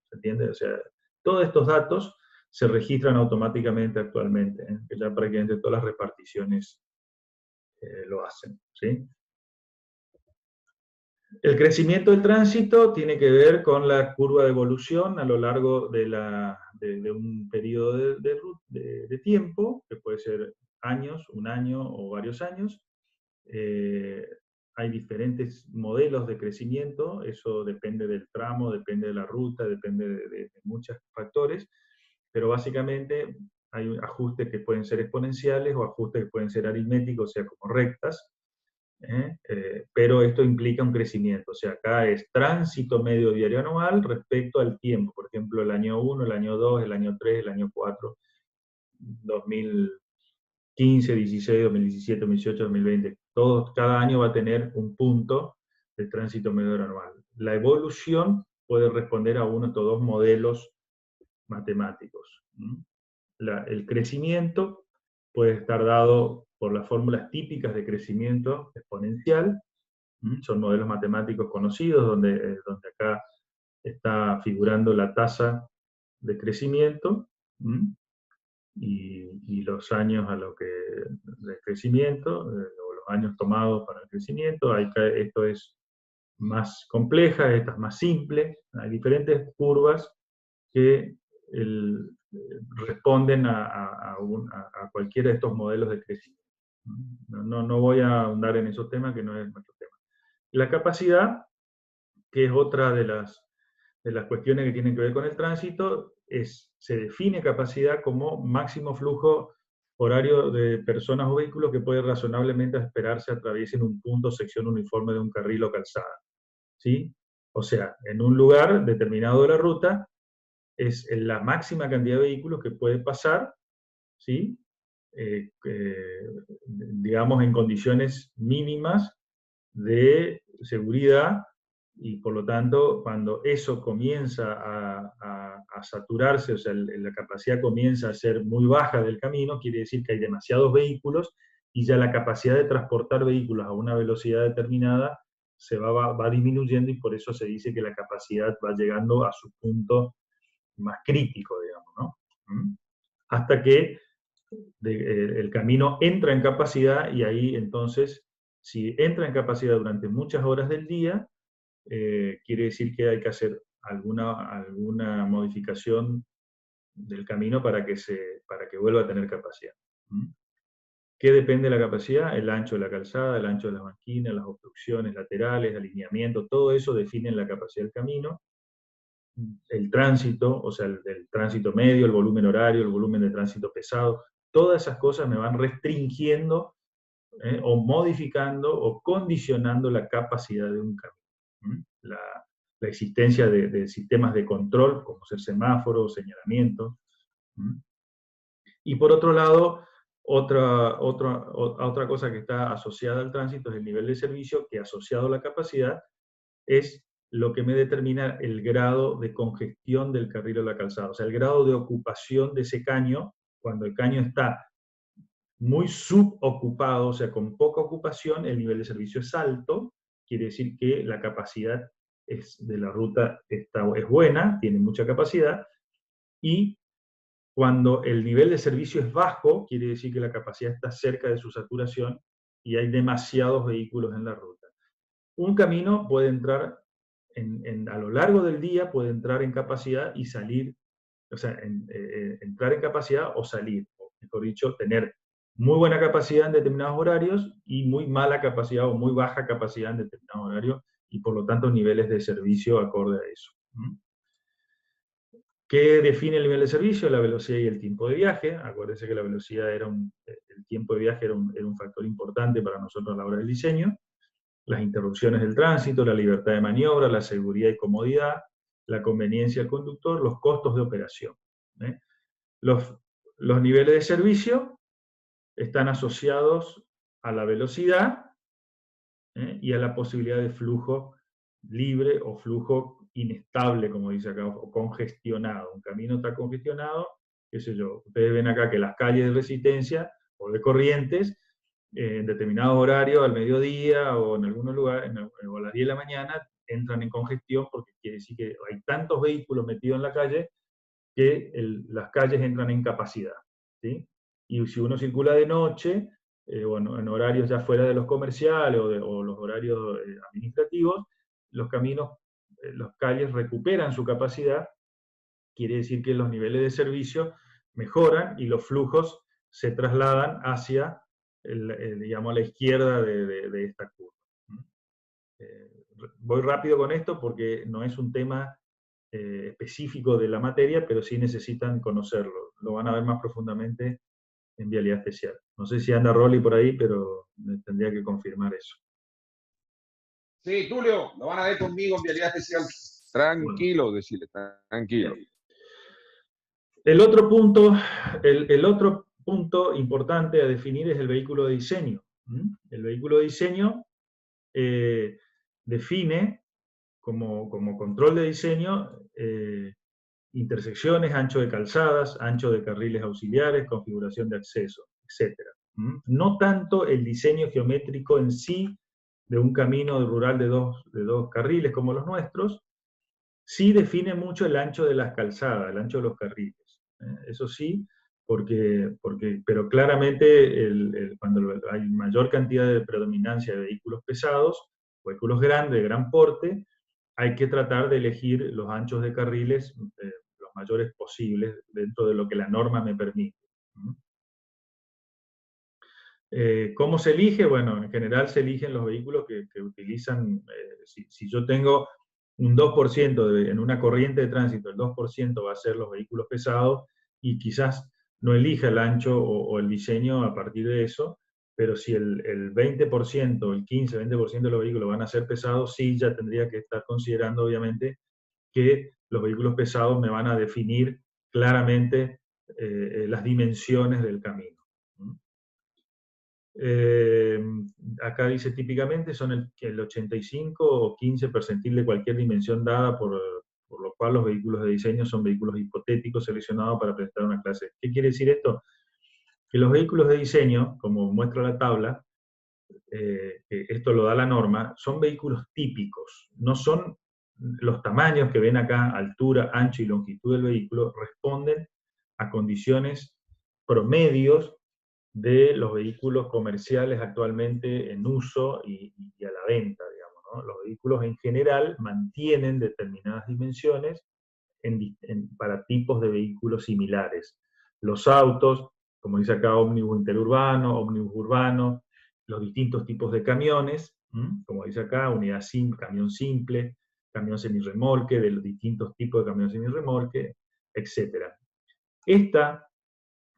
¿Se entiende? O sea, todos estos datos se registran automáticamente actualmente, que ya prácticamente todas las reparticiones lo hacen, ¿sí? El crecimiento del tránsito tiene que ver con la curva de evolución a lo largo de un periodo de tiempo, que puede ser años, un año o varios años. Hay diferentes modelos de crecimiento, eso depende del tramo, depende de la ruta, depende de muchos factores, pero básicamente hay ajustes que pueden ser exponenciales o ajustes que pueden ser aritméticos, o sea, como rectas, pero esto implica un crecimiento, o sea, acá es tránsito medio diario anual respecto al tiempo, por ejemplo, el año 1, el año 2, el año 3, el año 4, 2015, 16, 2017, 2018, 2020, cada año va a tener un punto de tránsito medio anual. La evolución puede responder a uno de estos 2 modelos matemáticos. El crecimiento puede estar dado por las fórmulas típicas de crecimiento exponencial. Son modelos matemáticos conocidos, donde acá está figurando la tasa de crecimiento y los años de crecimiento, o los años tomados para el crecimiento. Esto es más compleja, esta es más simple. Hay diferentes curvas que responden a cualquiera de estos modelos de crecimiento. No voy a ahondar en esos temas, que no es nuestro tema. La capacidad, que es otra de las cuestiones que tienen que ver con el tránsito, se define capacidad como máximo flujo horario de personas o vehículos que puede razonablemente esperarse atraviesen un punto o sección uniforme de un carril o calzada. ¿Sí? O sea, en un lugar determinado de la ruta, es la máxima cantidad de vehículos que puede pasar, ¿sí? Digamos, en condiciones mínimas de seguridad, y por lo tanto, cuando eso comienza a saturarse, o sea, la capacidad comienza a ser muy baja del camino, quiere decir que hay demasiados vehículos, y ya la capacidad de transportar vehículos a una velocidad determinada va disminuyendo, y por eso se dice que la capacidad va llegando a su punto más crítico, digamos, ¿no? Hasta que el camino entra en capacidad, y ahí entonces, si entra en capacidad durante muchas horas del día, quiere decir que hay que hacer alguna modificación del camino para que vuelva a tener capacidad. ¿Qué depende de la capacidad? El ancho de la calzada, el ancho de las banquinas, las obstrucciones laterales, alineamiento, todo eso define la capacidad del camino. El tránsito, o sea, el tránsito medio, el volumen horario, el volumen de tránsito pesado, todas esas cosas me van restringiendo o modificando o condicionando la capacidad de un camino. La existencia de sistemas de control, como ser semáforos, señalamientos. Y por otro lado, otra cosa que está asociada al tránsito es el nivel de servicio, que asociado a la capacidad es lo que me determina el grado de congestión del carril o la calzada, o sea, el grado de ocupación de ese caño. Cuando el caño está muy subocupado, o sea, con poca ocupación, el nivel de servicio es alto, quiere decir que la capacidad de la ruta es buena, tiene mucha capacidad, y cuando el nivel de servicio es bajo, quiere decir que la capacidad está cerca de su saturación y hay demasiados vehículos en la ruta. Un camino puede entrar, a lo largo del día, puede entrar en capacidad y salir, o sea, entrar en capacidad o salir, o mejor dicho, tener muy buena capacidad en determinados horarios y muy mala capacidad o muy baja capacidad en determinados horarios, y por lo tanto niveles de servicio acorde a eso. ¿Qué define el nivel de servicio? La velocidad y el tiempo de viaje. Acuérdense que la velocidad el tiempo de viaje era un factor importante para nosotros a la hora del diseño. Las interrupciones del tránsito, la libertad de maniobra, la seguridad y comodidad, la conveniencia del conductor, los costos de operación. Los niveles de servicio están asociados a la velocidad y a la posibilidad de flujo libre o flujo inestable, como dice acá, o congestionado. Un camino está congestionado, qué sé yo, ustedes ven acá que las calles de Resistencia o de Corrientes, en determinado horario, al mediodía o en algunos lugares, o a las 10 de la mañana, entran en congestión, porque quiere decir que hay tantos vehículos metidos en la calle que las calles entran en capacidad, ¿sí? Y si uno circula de noche, bueno, en horarios ya fuera de los comerciales o los horarios administrativos, los caminos, las calles recuperan su capacidad, quiere decir que los niveles de servicio mejoran y los flujos se trasladan hacia, digamos, a la izquierda de esta curva. Voy rápido con esto porque no es un tema específico de la materia, pero sí necesitan conocerlo. Lo van a ver más profundamente en vialidad especial. No sé si anda Rolly por ahí, pero tendría que confirmar eso. Sí, Tulio, lo van a ver conmigo en vialidad especial. Tranquilo, bueno. Decirle, tranquilo. El otro punto importante a definir es el vehículo de diseño. El vehículo de diseño define como control de diseño intersecciones, ancho de calzadas, ancho de carriles auxiliares, configuración de acceso, etc. No tanto el diseño geométrico en sí de un camino rural de dos carriles como los nuestros, sí define mucho el ancho de las calzadas, el ancho de los carriles. Eso sí, pero claramente cuando hay mayor cantidad de predominancia de vehículos pesados, vehículos grandes, de gran porte, hay que tratar de elegir los anchos de carriles los mayores posibles dentro de lo que la norma me permite. ¿Cómo se elige? Bueno, en general se eligen los vehículos que utilizan, si yo tengo un 2% en una corriente de tránsito, el 2% va a ser los vehículos pesados, y quizás no elija el ancho o el diseño a partir de eso, pero si el 20%, el 15, 20% de los vehículos van a ser pesados, sí ya tendría que estar considerando obviamente que los vehículos pesados me van a definir claramente las dimensiones del camino. Acá dice típicamente son el 85 o 15 percentil de cualquier dimensión dada, por lo cual los vehículos de diseño son vehículos hipotéticos seleccionados para presentar una clase. ¿Qué quiere decir esto? Que los vehículos de diseño, como muestra la tabla, esto lo da la norma, son vehículos típicos, no son los tamaños que ven acá, altura, ancho y longitud del vehículo, responden a condiciones promedios de los vehículos comerciales actualmente en uso y a la venta, digamos, ¿no? Los vehículos en general mantienen determinadas dimensiones para tipos de vehículos similares. Los autos, como dice acá, ómnibus interurbano, ómnibus urbano, los distintos tipos de camiones, como dice acá, unidad simple, camión simple, camión semirremolque, de los distintos tipos de camión semirremolque, etc. Esta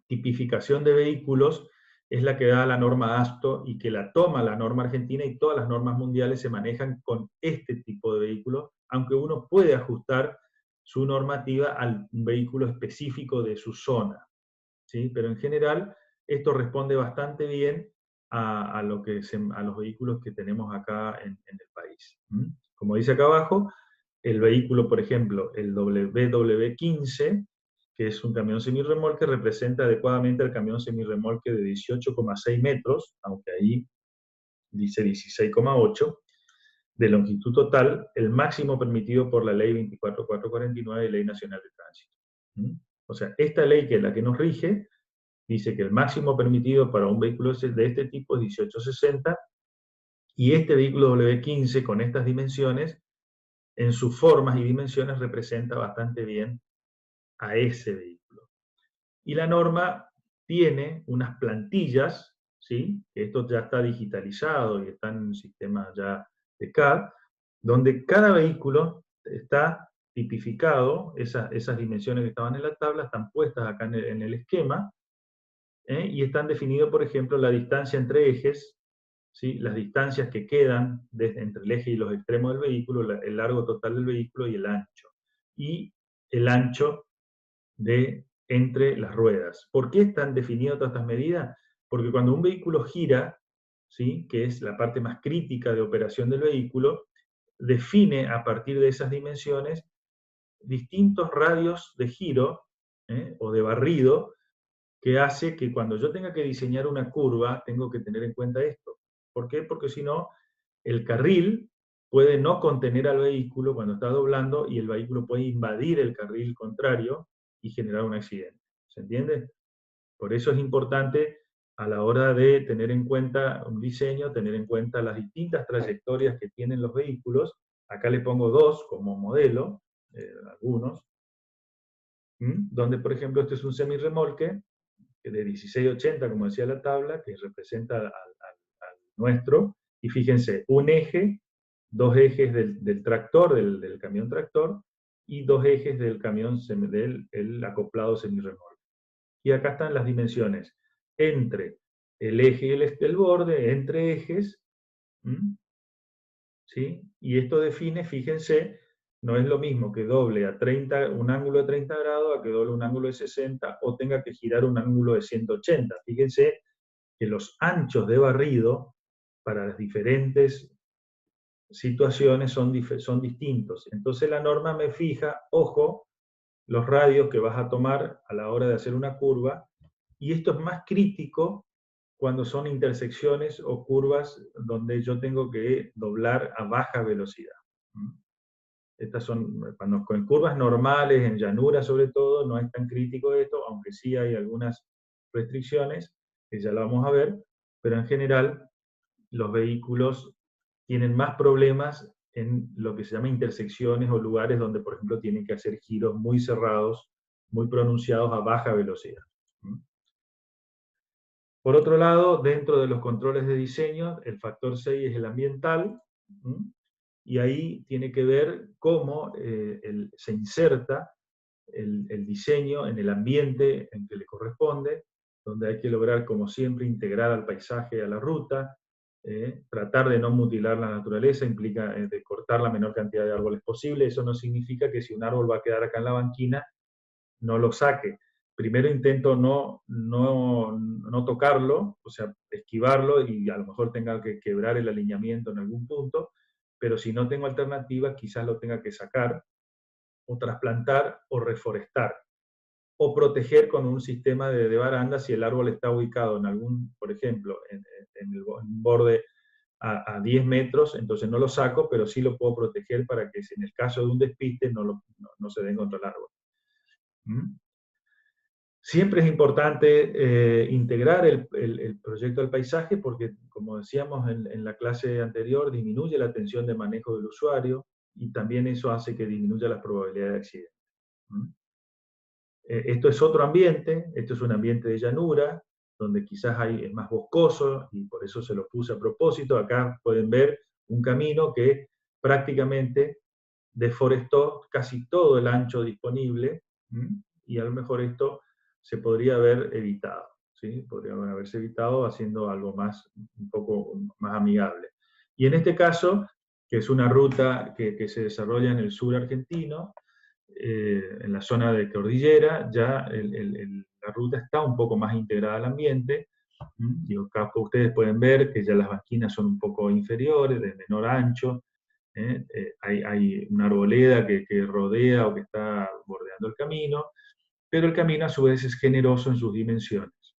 tipificación de vehículos es la que da la norma ASTO y que la toma la norma argentina, y todas las normas mundiales se manejan con este tipo de vehículos, aunque uno puede ajustar su normativa al vehículo específico de su zona, ¿sí? Pero en general esto responde bastante bien a los vehículos que tenemos acá en el país. Como dice acá abajo, el vehículo, por ejemplo, el WW15, que es un camión semirremolque, representa adecuadamente al camión semirremolque de 18,6 metros, aunque ahí dice 16,8, de longitud total, el máximo permitido por la ley 24449 y Ley Nacional de Tránsito. O sea, esta ley, que es la que nos rige, dice que el máximo permitido para un vehículo de este tipo es 1860, y este vehículo W15 con estas dimensiones, en sus formas y dimensiones, representa bastante bien a ese vehículo. Y la norma tiene unas plantillas, ¿sí? Esto ya está digitalizado y está en un sistema ya de CAD, donde cada vehículo está tipificado, esas dimensiones que estaban en la tabla están puestas acá en el esquema, y están definidos, por ejemplo, la distancia entre ejes, ¿sí? Las distancias que quedan entre el eje y los extremos del vehículo, el largo total del vehículo y el ancho. Y el ancho entre las ruedas. ¿Por qué están definidas todas estas medidas? Porque cuando un vehículo gira, ¿sí? Que es la parte más crítica de operación del vehículo, define a partir de esas dimensiones distintos radios de giro o de barrido, que hace que cuando yo tenga que diseñar una curva, tengo que tener en cuenta esto. ¿Por qué? Porque si no, el carril puede no contener al vehículo cuando está doblando, y el vehículo puede invadir el carril contrario y generar un accidente. ¿Se entiende? Por eso es importante, a la hora de tener en cuenta un diseño, tener en cuenta las distintas trayectorias que tienen los vehículos. Acá le pongo dos como modelo, algunos, donde, por ejemplo, este es un semirremolque de 1680, como decía la tabla, que representa al nuestro, y fíjense, un eje, dos ejes del tractor, del camión tractor, y dos ejes del camión del acoplado semirremolque. Y acá están las dimensiones entre el eje y el borde, entre ejes, ¿sí? Y esto define, fíjense, no es lo mismo que doble un ángulo de 30 grados a que doble un ángulo de 60 o tenga que girar un ángulo de 180. Fíjense que los anchos de barrido para las diferentes situaciones son distintos. Entonces la norma me fija, ojo, los radios que vas a tomar a la hora de hacer una curva, y esto es más crítico cuando son intersecciones o curvas donde yo tengo que doblar a baja velocidad. Estas son, cuando en curvas normales, en llanura sobre todo, no es tan crítico esto, aunque sí hay algunas restricciones, que ya lo vamos a ver, pero en general los vehículos tienen más problemas en lo que se llama intersecciones o lugares donde, por ejemplo, tienen que hacer giros muy cerrados, muy pronunciados a baja velocidad. Por otro lado, dentro de los controles de diseño, el factor 6 es el ambiental, y ahí tiene que ver cómo se inserta el diseño en el ambiente en que le corresponde, donde hay que lograr, como siempre, integrar al paisaje, a la ruta, tratar de no mutilar la naturaleza, implica de cortar la menor cantidad de árboles posible. Eso no significa que si un árbol va a quedar acá en la banquina, no lo saque. Primero intento no tocarlo, o sea, esquivarlo, y a lo mejor tenga que quebrar el alineamiento en algún punto, pero si no tengo alternativa, quizás lo tenga que sacar, o trasplantar, o reforestar, o proteger con un sistema de baranda si el árbol está ubicado en algún, por ejemplo, en un borde a 10 metros, entonces no lo saco, pero sí lo puedo proteger para que en el caso de un despiste no se den contra el árbol. Siempre es importante integrar el proyecto del paisaje porque, como decíamos en la clase anterior, disminuye la tensión de manejo del usuario y también eso hace que disminuya las probabilidades de accidente. Esto es otro ambiente, esto es un ambiente de llanura, donde quizás es más boscoso y por eso se lo puse a propósito. Acá pueden ver un camino que prácticamente deforestó casi todo el ancho disponible, y a lo mejor esto se podría haber evitado, ¿sí? Podría haberse evitado haciendo algo un poco más amigable. Y en este caso, que es una ruta que se desarrolla en el sur argentino, en la zona de cordillera, ya la ruta está un poco más integrada al ambiente, y acá ustedes pueden ver que ya las banquinas son un poco inferiores, de menor ancho, hay una arboleda que rodea o que está bordeando el camino, pero el camino a su vez es generoso en sus dimensiones.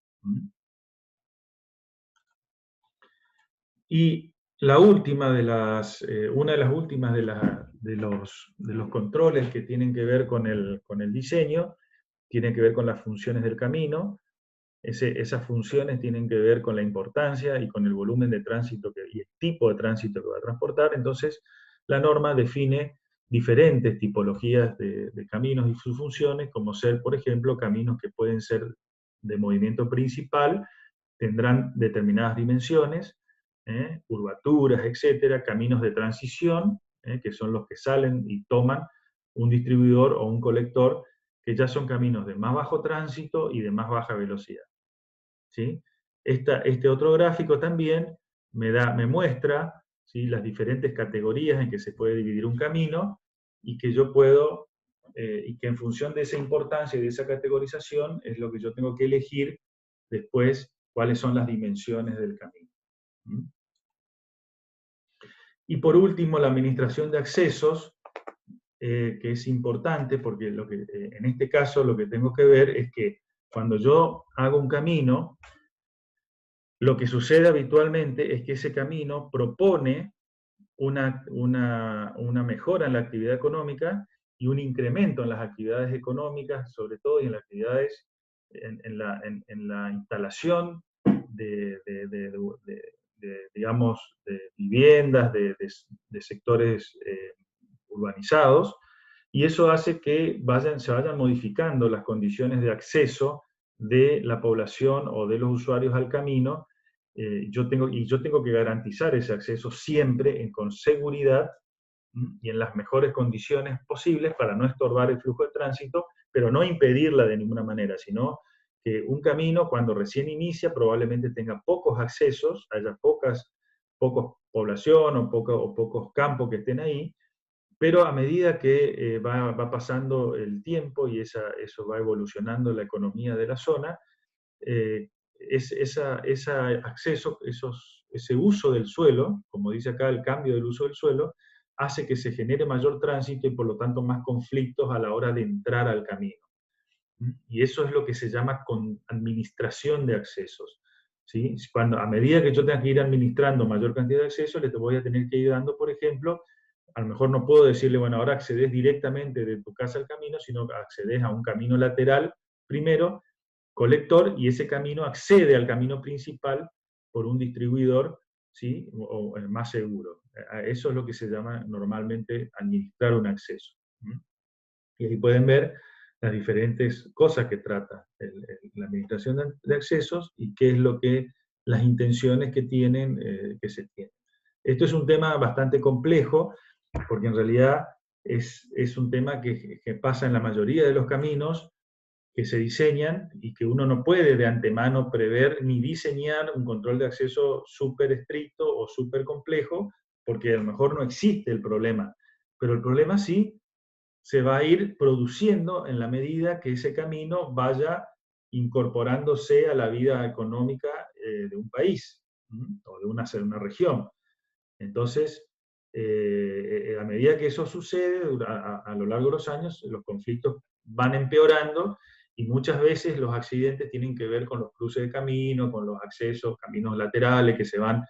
Y la última una de las últimas de los controles que tienen que ver con el diseño, tiene que ver con las funciones del camino. Esas funciones tienen que ver con la importancia y con el volumen de tránsito y el tipo de tránsito que va a transportar. Entonces, la norma define diferentes tipologías de caminos y sus funciones, como ser, por ejemplo, caminos que pueden ser de movimiento principal, tendrán determinadas dimensiones, curvaturas, etcétera, caminos de transición, que son los que salen y toman un distribuidor o un colector, que ya son caminos de más bajo tránsito y de más baja velocidad. ¿Sí? Este otro gráfico también me muestra, ¿sí?, las diferentes categorías en que se puede dividir un camino, y que yo puedo, y que en función de esa importancia y de esa categorización es lo que yo tengo que elegir después cuáles son las dimensiones del camino. Y por último, la administración de accesos, que es importante porque en este caso lo que tengo que ver es que cuando yo hago un camino, lo que sucede habitualmente es que ese camino propone una mejora en la actividad económica y un incremento en las actividades económicas, sobre todo, y en las actividades, en la instalación digamos, de viviendas, de sectores urbanizados, y eso hace que se vayan modificando las condiciones de acceso de la población o de los usuarios al camino. Yo tengo que garantizar ese acceso siempre con seguridad y en las mejores condiciones posibles para no estorbar el flujo de tránsito, pero no impedirla de ninguna manera, sino que un camino cuando recién inicia probablemente tenga pocos accesos, haya pocos población o pocos campos que estén ahí, pero a medida que va pasando el tiempo y eso va evolucionando la economía de la zona, ese acceso, ese uso del suelo, como dice acá, el cambio del uso del suelo, hace que se genere mayor tránsito y por lo tanto más conflictos a la hora de entrar al camino. Y eso es lo que se llama administración de accesos. ¿Sí? A medida que yo tenga que ir administrando mayor cantidad de accesos, le voy a tener que ir dando, por ejemplo, a lo mejor no puedo decirle, bueno, ahora accedes directamente de tu casa al camino, sino que accedes a un camino lateral primero, colector, y ese camino accede al camino principal por un distribuidor, ¿sí? o más seguro. Eso es lo que se llama normalmente administrar un acceso. Y ahí pueden ver las diferentes cosas que trata la administración de accesos y qué es lo que las intenciones que tienen, que se tienen. Esto es un tema bastante complejo, porque en realidad es un tema que pasa en la mayoría de los caminos que se diseñan y que uno no puede de antemano prever ni diseñar un control de acceso súper estricto o súper complejo, porque a lo mejor no existe el problema, pero el problema sí se va a ir produciendo en la medida que ese camino vaya incorporándose a la vida económica de un país, o de una región. Entonces, a medida que eso sucede, a lo largo de los años, los conflictos van empeorando y muchas veces los accidentes tienen que ver con los cruces de camino, con los accesos, caminos laterales que se van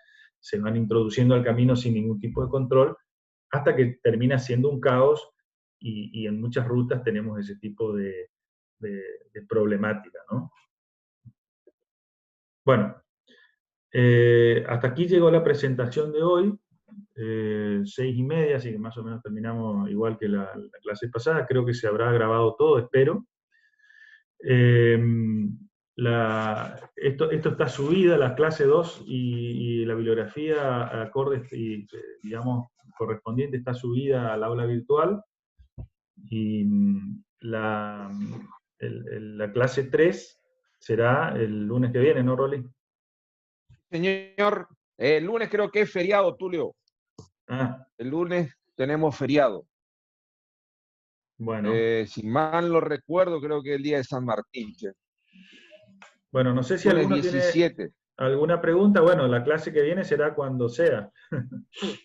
introduciendo al camino sin ningún tipo de control, hasta que termina siendo un caos y en muchas rutas tenemos ese tipo de problemática, ¿no? Bueno, hasta aquí llegó la presentación de hoy, 6:30, así que más o menos terminamos igual que la clase pasada. Creo que se habrá grabado todo, espero. Esto está subida, la clase 2 y la bibliografía acorde y, digamos, correspondiente está subida al aula virtual. Y la clase 3 será el lunes que viene, ¿no, Rolly? Señor, el lunes creo que es feriado, Tulio. El lunes tenemos feriado. Bueno. Si mal lo recuerdo, creo que es el día de San Martín. Che. Bueno, no sé si alguno tiene alguna pregunta. Bueno, la clase que viene será cuando sea.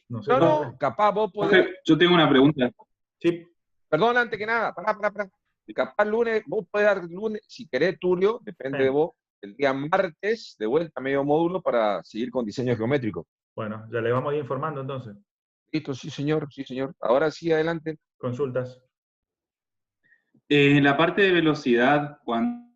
No, capaz vos podés... Yo tengo una pregunta. Sí. Perdón, antes que nada, pará. Capaz lunes, vos podés dar lunes, si querés, Tulio, depende de vos, el día martes, de vuelta a medio módulo para seguir con diseño geométrico. Bueno, ya le vamos a ir informando entonces. Listo, sí señor. Ahora sí, adelante. Consultas. En la parte de velocidad, cuando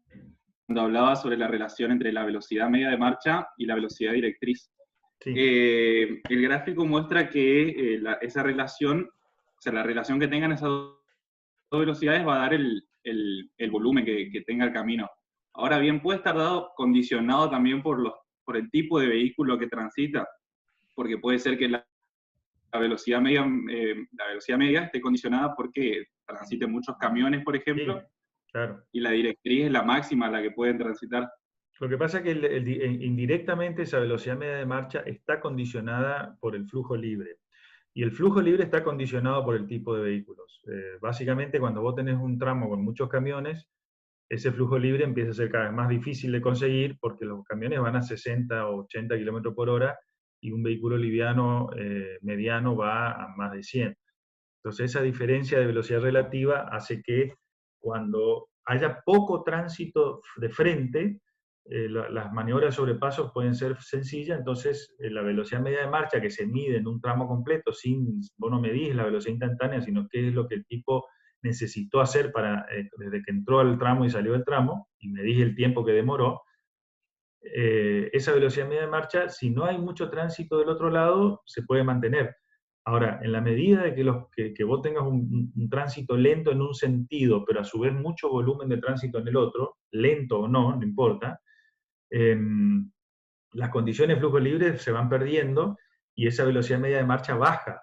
hablaba sobre la relación entre la velocidad media de marcha y la velocidad directriz, sí. El gráfico muestra que esa relación, o sea, la relación que tengan esas dos velocidades va a dar el volumen que tenga el camino. Ahora bien, puede estar condicionado también por el tipo de vehículo que transita, porque puede ser que la velocidad media esté condicionada porque transiten muchos camiones, por ejemplo, sí, claro. Y la directriz es la máxima a la que pueden transitar. Lo que pasa es que indirectamente esa velocidad media de marcha está condicionada por el flujo libre. Y el flujo libre está condicionado por el tipo de vehículos. Básicamente, cuando vos tenés un tramo con muchos camiones, ese flujo libre empieza a ser cada vez más difícil de conseguir porque los camiones van a 60 o 80 km por hora y un vehículo liviano mediano va a más de 100. Entonces, esa diferencia de velocidad relativa hace que cuando haya poco tránsito de frente, las maniobras de sobrepasos pueden ser sencillas. Entonces la velocidad media de marcha que se mide en un tramo completo, vos no medís la velocidad instantánea, sino qué es lo que el tipo necesitó hacer desde que entró al tramo y salió del tramo, y medís el tiempo que demoró, esa velocidad media de marcha, si no hay mucho tránsito del otro lado, se puede mantener. Ahora, en la medida de que vos tengas un tránsito lento en un sentido, pero a su vez mucho volumen de tránsito en el otro, lento o no importa, las condiciones de flujo libre se van perdiendo y esa velocidad media de marcha baja.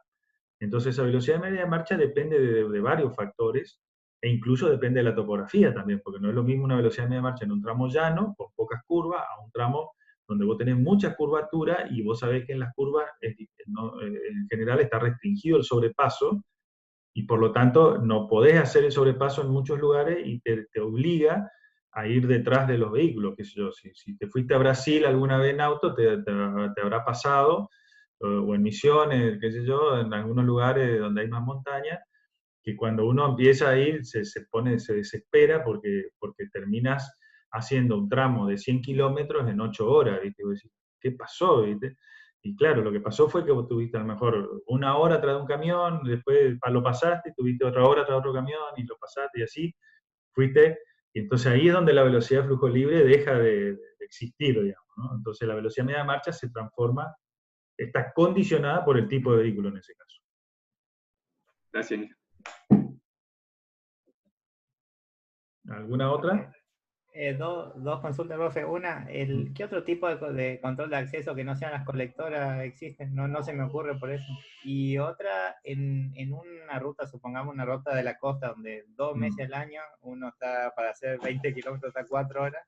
Entonces esa velocidad media de marcha depende de varios factores e incluso depende de la topografía también, porque no es lo mismo una velocidad media de marcha en un tramo llano, con pocas curvas, a un tramo donde vos tenés mucha curvatura y vos sabés que en las curvas en general está restringido el sobrepaso y por lo tanto no podés hacer el sobrepaso en muchos lugares y te obliga a ir detrás de los vehículos. Qué sé yo, si te fuiste a Brasil alguna vez en auto, te habrá pasado o en Misiones, qué sé yo, en algunos lugares donde hay más montaña, que cuando uno empieza a ir se desespera porque terminas haciendo un tramo de 100 kilómetros en 8 horas, ¿viste? Y vos decís, ¿qué pasó? ¿Viste? Y claro, lo que pasó fue que vos tuviste a lo mejor una hora atrás de un camión, después lo pasaste, tuviste otra hora atrás de otro camión y lo pasaste y así fuiste. Y entonces ahí es donde la velocidad de flujo libre deja de existir, digamos, ¿no? Entonces la velocidad media de marcha se transforma, está condicionada por el tipo de vehículo en ese caso. Gracias. ¿Alguna otra? Dos consultas, profe. Una, ¿qué otro tipo de control de acceso que no sean las colectoras existen? No se me ocurre por eso. Y otra, en una ruta, supongamos una ruta de la costa, donde 2 meses al año uno está para hacer 20 kilómetros a 4 horas,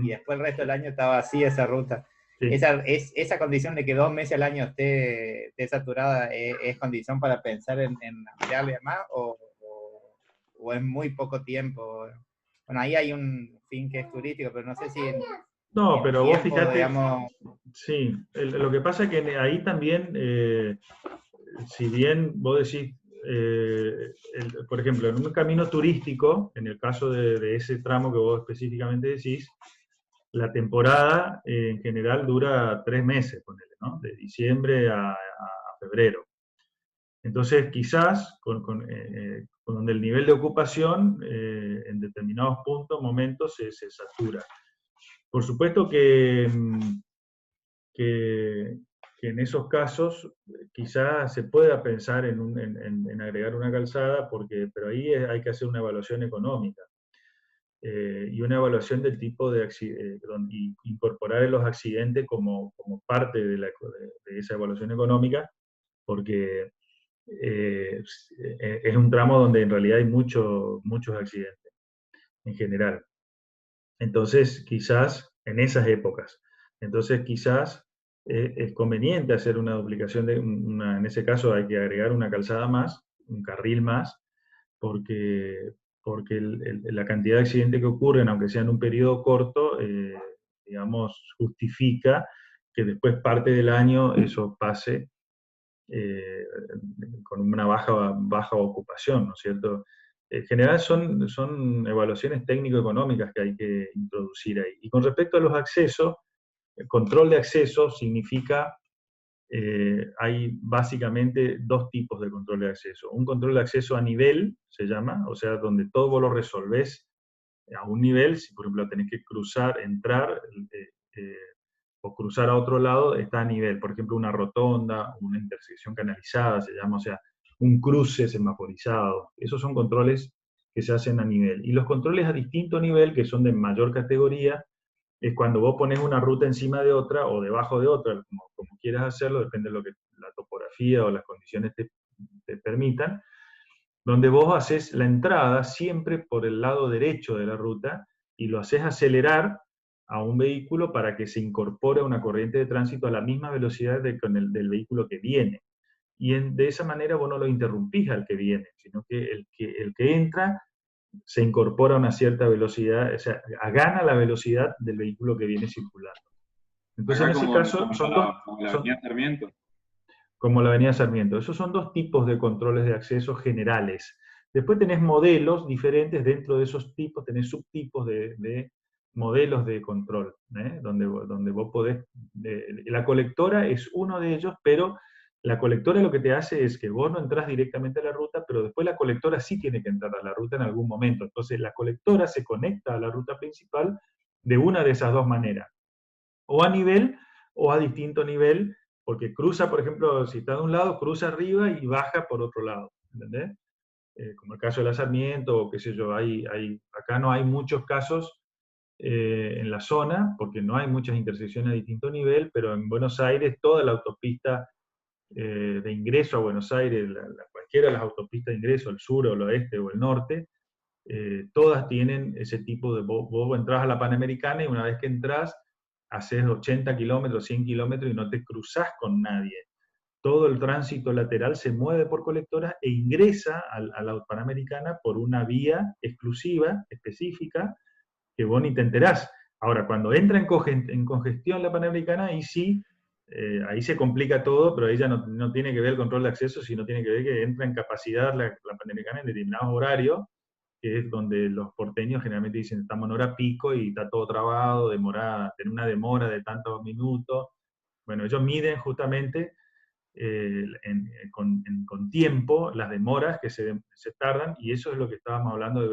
y después el resto del año está vacía esa ruta. Sí. Esa condición de que 2 meses al año esté saturada, ¿es condición para pensar en ampliarle más o en muy poco tiempo? Bueno, ahí hay un fin que es turístico, pero no sé si no, pero tiempo, vos fíjate, digamos... Sí, lo que pasa es que ahí también, si bien vos decís, por ejemplo, en un camino turístico, en el caso de ese tramo que vos específicamente decís, la temporada en general dura 3 meses, ponele, ¿no? De diciembre a febrero. Entonces, quizás con el nivel de ocupación en determinados puntos, momentos, se satura. Por supuesto que en esos casos quizás se pueda pensar en agregar una calzada, pero ahí hay que hacer una evaluación económica y una evaluación del tipo de y incorporar los accidentes como parte de esa evaluación económica, porque es un tramo donde en realidad hay muchos accidentes en general. Entonces, quizás en esas épocas, quizás es conveniente hacer una duplicación en ese caso hay que agregar una calzada más, un carril más, porque la cantidad de accidentes que ocurren, aunque sea en un periodo corto, digamos, justifica que después parte del año eso pase con una baja ocupación, ¿no es cierto? En general son evaluaciones técnico-económicas que hay que introducir ahí. Y con respecto a los accesos, el control de acceso significa, hay básicamente 2 tipos de control de acceso. Un control de acceso a nivel, se llama, o sea, donde todo vos lo resolvés a un nivel. Si por ejemplo tenés que cruzar, entrar, o cruzar a otro lado, está a nivel. Por ejemplo, una rotonda, una intersección canalizada, se llama, o sea, un cruce semaforizado. Esos son controles que se hacen a nivel. Y los controles a distinto nivel, que son de mayor categoría, es cuando vos pones una ruta encima de otra o debajo de otra, como quieras hacerlo, depende de lo que la topografía o las condiciones te permitan, donde vos haces la entrada siempre por el lado derecho de la ruta y lo haces acelerar a un vehículo para que se incorpore a una corriente de tránsito a la misma velocidad del vehículo que viene. Y de esa manera vos no lo interrumpís al que viene, sino que el que entra se incorpora a una cierta velocidad, o sea, gana la velocidad del vehículo que viene circulando. Entonces, en ese caso, son dos... Como la avenida Sarmiento. Como la avenida Sarmiento. Esos son 2 tipos de controles de acceso generales. Después tenés modelos diferentes, dentro de esos tipos tenés subtipos de modelos de control, donde vos podés... la colectora es uno de ellos, pero la colectora lo que te hace es que vos no entrás directamente a la ruta, pero después la colectora sí tiene que entrar a la ruta en algún momento. Entonces la colectora se conecta a la ruta principal de una de esas 2 maneras. O a nivel, o a distinto nivel, porque cruza, por ejemplo, si está de un lado, cruza arriba y baja por otro lado, ¿entendés? Como el caso de la Sarmiento, o qué sé yo, acá no hay muchos casos en la zona, porque no hay muchas intersecciones a distinto nivel, pero en Buenos Aires toda la autopista de ingreso a Buenos Aires, cualquiera de las autopistas de ingreso, el sur o el oeste o el norte, todas tienen ese tipo de... Vos entras a la Panamericana y una vez que entras, haces 80 kilómetros, 100 kilómetros y no te cruzás con nadie. Todo el tránsito lateral se mueve por colectoras e ingresa a la Panamericana por una vía exclusiva, específica, que vos ni te enterás. Ahora, cuando entra en congestión la Panamericana, ahí sí ahí se complica todo, pero ahí ya no tiene que ver el control de acceso, sino tiene que ver que entra en capacidad la Panamericana en determinados horarios, que es donde los porteños generalmente dicen estamos en hora pico y está todo trabado, tiene una demora de tantos minutos. Bueno, ellos miden justamente con tiempo las demoras que se tardan, y eso es lo que estábamos hablando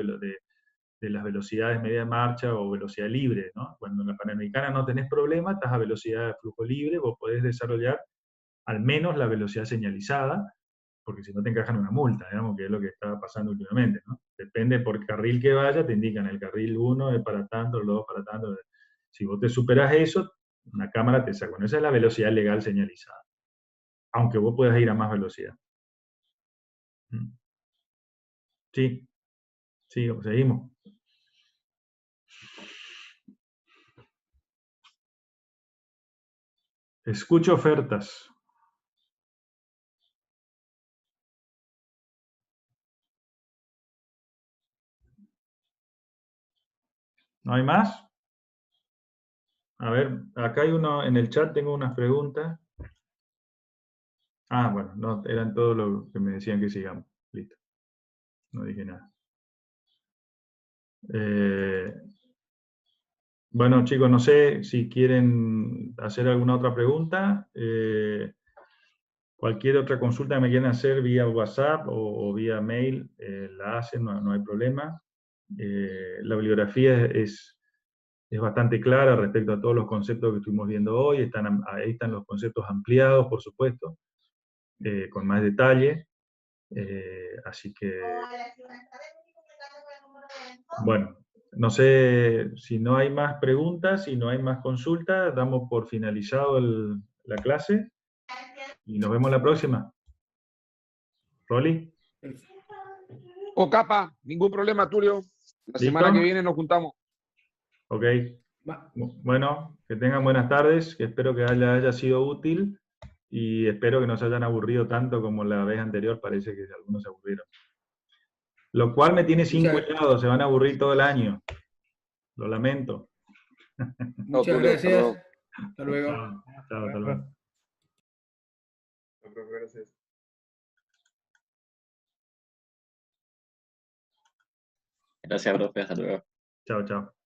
de las velocidades media marcha o velocidad libre, ¿no? Cuando en la Panamericana no tenés problema, estás a velocidad de flujo libre, vos podés desarrollar al menos la velocidad señalizada, porque si no te encajan una multa, digamos, que es lo que está pasando últimamente, ¿no? Depende por carril que vaya, te indican el carril 1 es para tanto, el 2 para tanto. Si vos te superás eso, una cámara te saca. Bueno, esa es la velocidad legal señalizada, aunque vos puedas ir a más velocidad. Sí, seguimos. Escucho ofertas. ¿No hay más? A ver, acá hay uno, en el chat tengo unas preguntas. Ah, bueno, no, eran todo lo que me decían que sigamos. Listo. No dije nada. Bueno, chicos, no sé si quieren hacer alguna otra pregunta. Cualquier otra consulta que me quieran hacer vía WhatsApp o vía mail, la hacen, no hay problema. La bibliografía es bastante clara respecto a todos los conceptos que estuvimos viendo hoy. Ahí están los conceptos ampliados, por supuesto, con más detalle. Así que, bueno, no sé si no hay más preguntas, si no hay más consultas, damos por finalizado la clase y nos vemos la próxima. ¿Rolly? O capa, ningún problema, Tulio. La semana que viene nos juntamos. Ok. Bueno, que tengan buenas tardes, que espero que haya sido útil y espero que no se hayan aburrido tanto como la vez anterior, parece que algunos se aburrieron. Lo cual me tiene sin cuidado, se van a aburrir todo el año. Lo lamento. Muchas gracias. Hasta luego. Chao, hasta luego. Gracias. Gracias, profe. Hasta luego. Chao, chao.